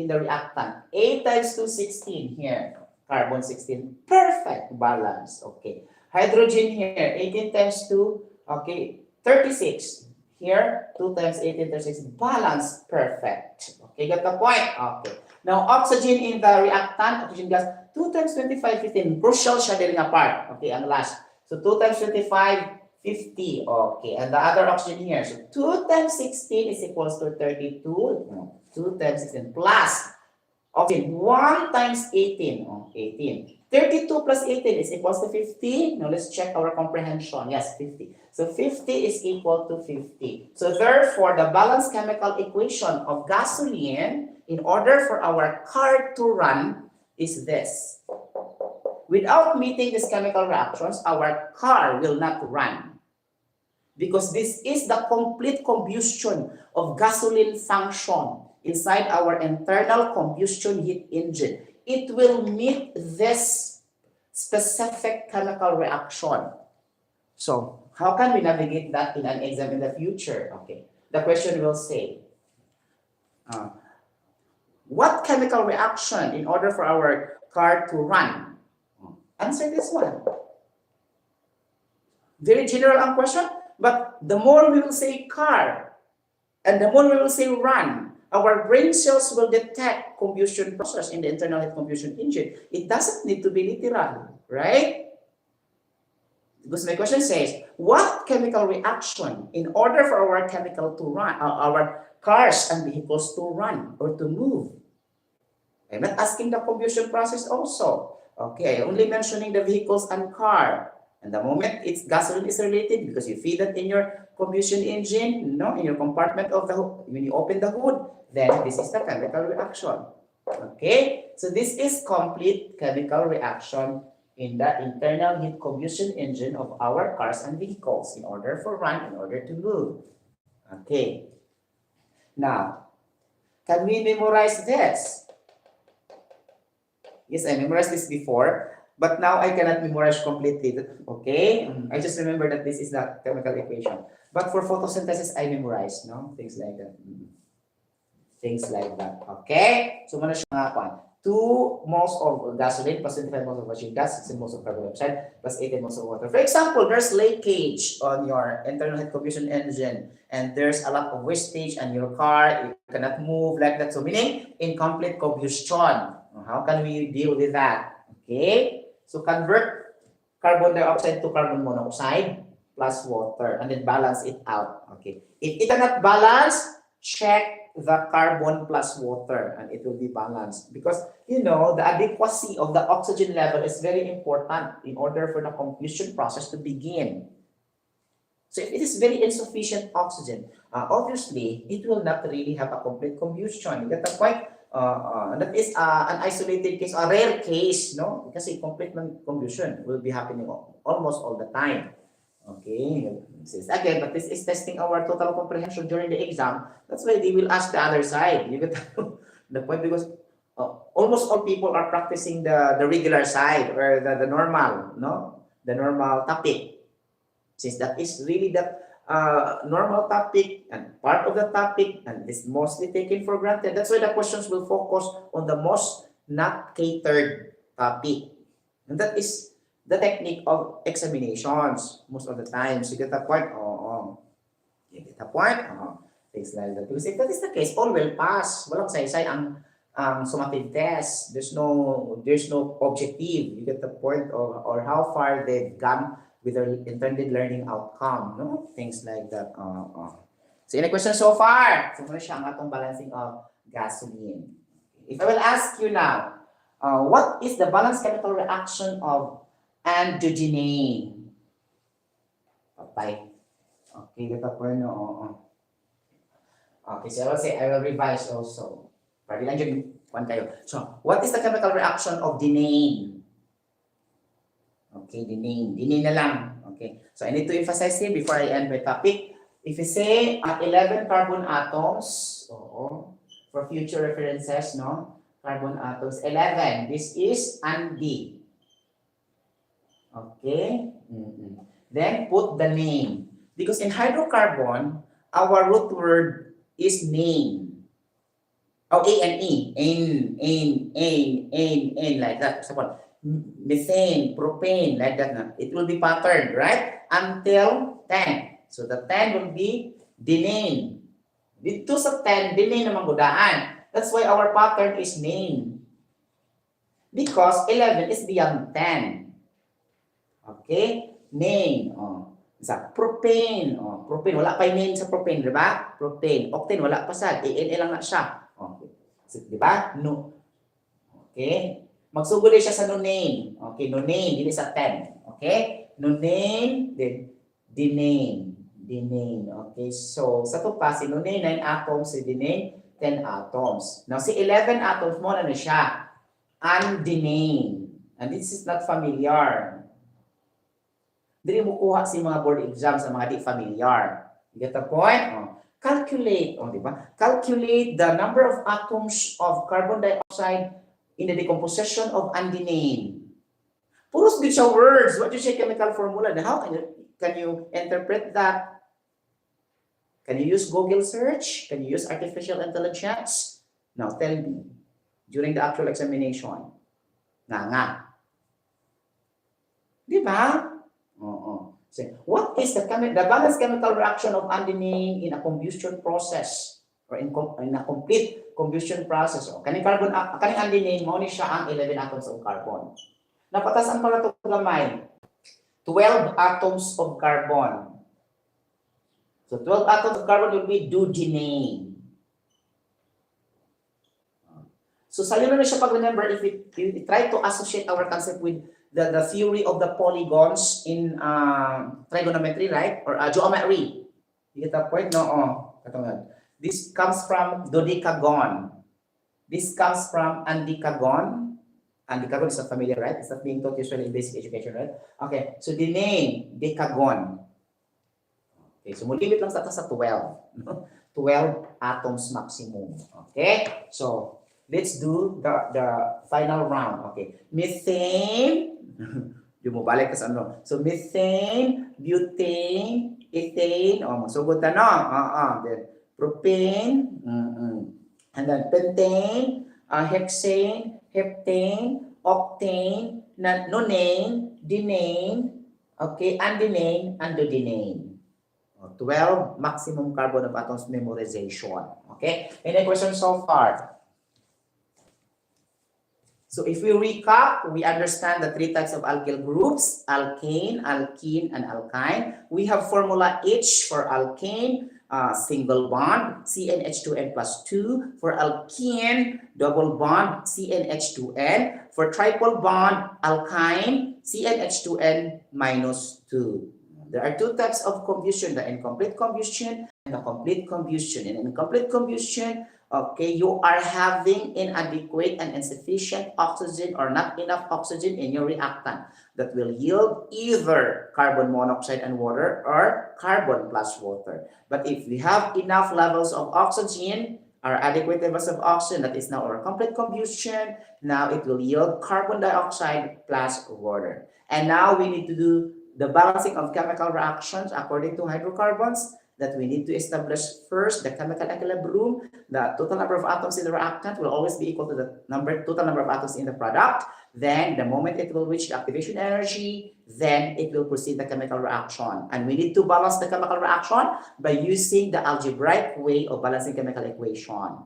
the reactant. 8 times 2, 16 here. Carbon 16. Perfect balance. Okay. Hydrogen here. 18 times 2. Okay. 36. Here, 2 times 18, 36. Balance. Perfect. Okay, got the point? Okay. Now, oxygen in the reactant, oxygen gas, 2 times 25, 15. Crucial siya din nga part. Okay, ang last. So, 2 times 25, 50. Okay, and the other oxygen here. So, 2 times 16 is equals to 32. 2 times 16 plus oxygen. 1 times 18. 18. 32 plus 18 is equals to 50. Now, let's check our comprehension. Yes, 50. So 50 is equal to 50. So therefore, the balanced chemical equation of gasoline in order for our car to run is this. Without meeting these chemical reactions, our car will not run. Because this is the complete combustion of gasoline function inside our internal combustion heat engine. It will meet this specific chemical reaction. So, how can we navigate that in an exam in the future? Okay, the question will say, what chemical reaction in order for our car to run? Answer this one. Very general ang question, but the more we will say car, and the more we will say run, our brain cells will detect combustion process in the internal heat combustion engine. It doesn't need to be literal, right? Because my question says, what chemical reaction in order for our chemical to run, our cars and vehicles to run or to move? I'm not asking the combustion process also. Okay, I'm only mentioning the vehicles and car. And the moment it's gasoline is related because you feed it in your combustion engine, in your compartment of the hood, when you open the hood, then this is the chemical reaction. Okay, so this is complete chemical reaction in the internal heat combustion engine of our cars and vehicles in order to move. Okay. Now, can we memorize this? Yes, I memorized this before, but now I cannot memorize completely. Okay? I just remember that this is the chemical equation. But for photosynthesis, I memorized, things like that. Things like that. Okay? So, muna siya nga pa. 2 moles of gasoline plus 25 moles of oxygen gas, 16 moles of carbon dioxide plus 18 moles of water. For example, there's leakage on your internal heat combustion engine and there's a lot of wastage and your car, you cannot move like that. So meaning incomplete combustion. How can we deal with that? Okay. So convert carbon dioxide to carbon monoxide plus water and then balance it out. Okay. If it cannot balance, check the carbon plus water and it will be balanced because you know the adequacy of the oxygen level is very important in order for the combustion process to begin. So if it is very insufficient oxygen, obviously it will not really have a complete combustion. You get the point? That is an isolated case, a rare case, no? Because a complete combustion will be happening almost all the time. Okay, this is again, but this is testing our total comprehension during the exam. That's why they will ask the other side. You get the point because almost all people are practicing the regular side or the normal, no, the normal topic. Since that is really the normal topic and part of the topic and is mostly taken for granted. That's why the questions will focus on the most not catered topic. And that is the technique of examinations most of the times. You get the point? You get the point? Things like that. Because if that is the case, all will pass. Walang saysay ang summative test. There's no objective. You get the point or how far they've gone with their intended learning outcome, no? Things like that. So, any question so far? So, muna siya ang atong balancing of gasoline. If I will ask you now, what is the balanced chemical reaction of androgenane? Patay. Okay, get up po no? Okay, so I will revise also. Pwede lang dyan, kayo. So, what is the chemical reaction of denane? Okay, denane na lang. Okay, so I need to emphasize here before I end my topic. If you say 11 carbon atoms, for future references, no? Carbon atoms, 11. This is andi. Okay? Then put the name. Because in hydrocarbon, our root word is name. A and E. N, like that. Example. Methane, propane, like that. It will be patterned, right? Until 10. So the 10 will be denane. Dito sa 10, denane naman gudaan. That's why our pattern is name. Because 11 is beyond 10. Okay? Name. Sa propane. Propane. Wala pa yung name sa propane, di ba? Propane. Octane, wala pa sa. ANA lang na siya. Okay. So, di ba? No. Okay? Magsugod siya sa nonane. Okay, nonane, dili sa 10. Okay? Nonane, then denane. Denane. Okay, so sa to pa, si nonane 9 atoms, si denane 10 atoms. Now, si 11 atoms mo, ano siya? Undenane. And this is not familiar. Dili mo kuha si mga board exams sa mga di familiar. You get the point? Calculate, di ba? Calculate the number of atoms of carbon dioxide in the decomposition of undenane. Puros good siya words. What is your chemical formula? How can you interpret that? Can you use Google search? Can you use artificial intelligence? Now tell me, during the actual examination, nga. Di ba? So, what is the balanced chemical reaction of undenane in a combustion process or in a complete combustion process? Kaning undenane mo ni siya ang 11 atoms of carbon. Napatasan pala ito gamay. 12 atoms of carbon. So 12 atoms of carbon will be deutenane. So sa'yo na siya pag-remember if you try to associate our concept with the theory of the polygons in trigonometry, right? Or geometry. You get that point? No. This comes from dodecagon. This comes from andecagon. Andecagon is not familiar, right? It's not being taught usually in basic education, right? Okay, so the name, decagon. Okay, so limit lang sa 12. 12 atoms maximum. Okay, so let's do the final round. Okay, methane. Yung mo balik sa ano. So methane, butane, ethane. Masugod na no. Then propane, and then pentane, hexane, heptane, octane, nonane, denane, okay, undenane, endodenane. 12 maximum carbon of atoms memorization. Okay? Any questions so far? So if we recap, we understand the three types of alkyl groups: alkane, alkene, and alkyne. We have formula H for alkane, single bond, CnH2n plus 2. For alkene, double bond, CnH2n. For triple bond, alkyne, CnH2n minus 2. There are two types of combustion, the incomplete combustion and the complete combustion. In incomplete combustion, okay, you are having inadequate and insufficient oxygen or not enough oxygen in your reactant that will yield either carbon monoxide and water or carbon plus water. But if we have enough levels of oxygen or adequate levels of oxygen, that is now our complete combustion, now it will yield carbon dioxide plus water. And now we need to do the balancing of chemical reactions according to hydrocarbons, that we need to establish first the chemical equilibrium. The total number of atoms in the reactant will always be equal to the total number of atoms in the product. Then the moment it will reach the activation energy, then it will proceed the chemical reaction. And we need to balance the chemical reaction by using the algebraic way of balancing chemical equation.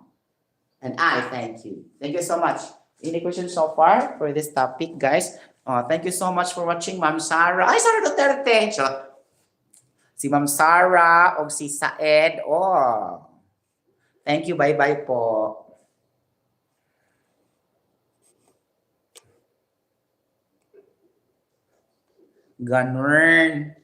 And I thank you. Thank you so much. Any questions so far for this topic, guys? Thank you so much for watching, Ma'am Sarah. Ay, Sarah Duterte. Si Ma'am Sarah o si Saed. Oh. Thank you. Bye-bye po. Ganun.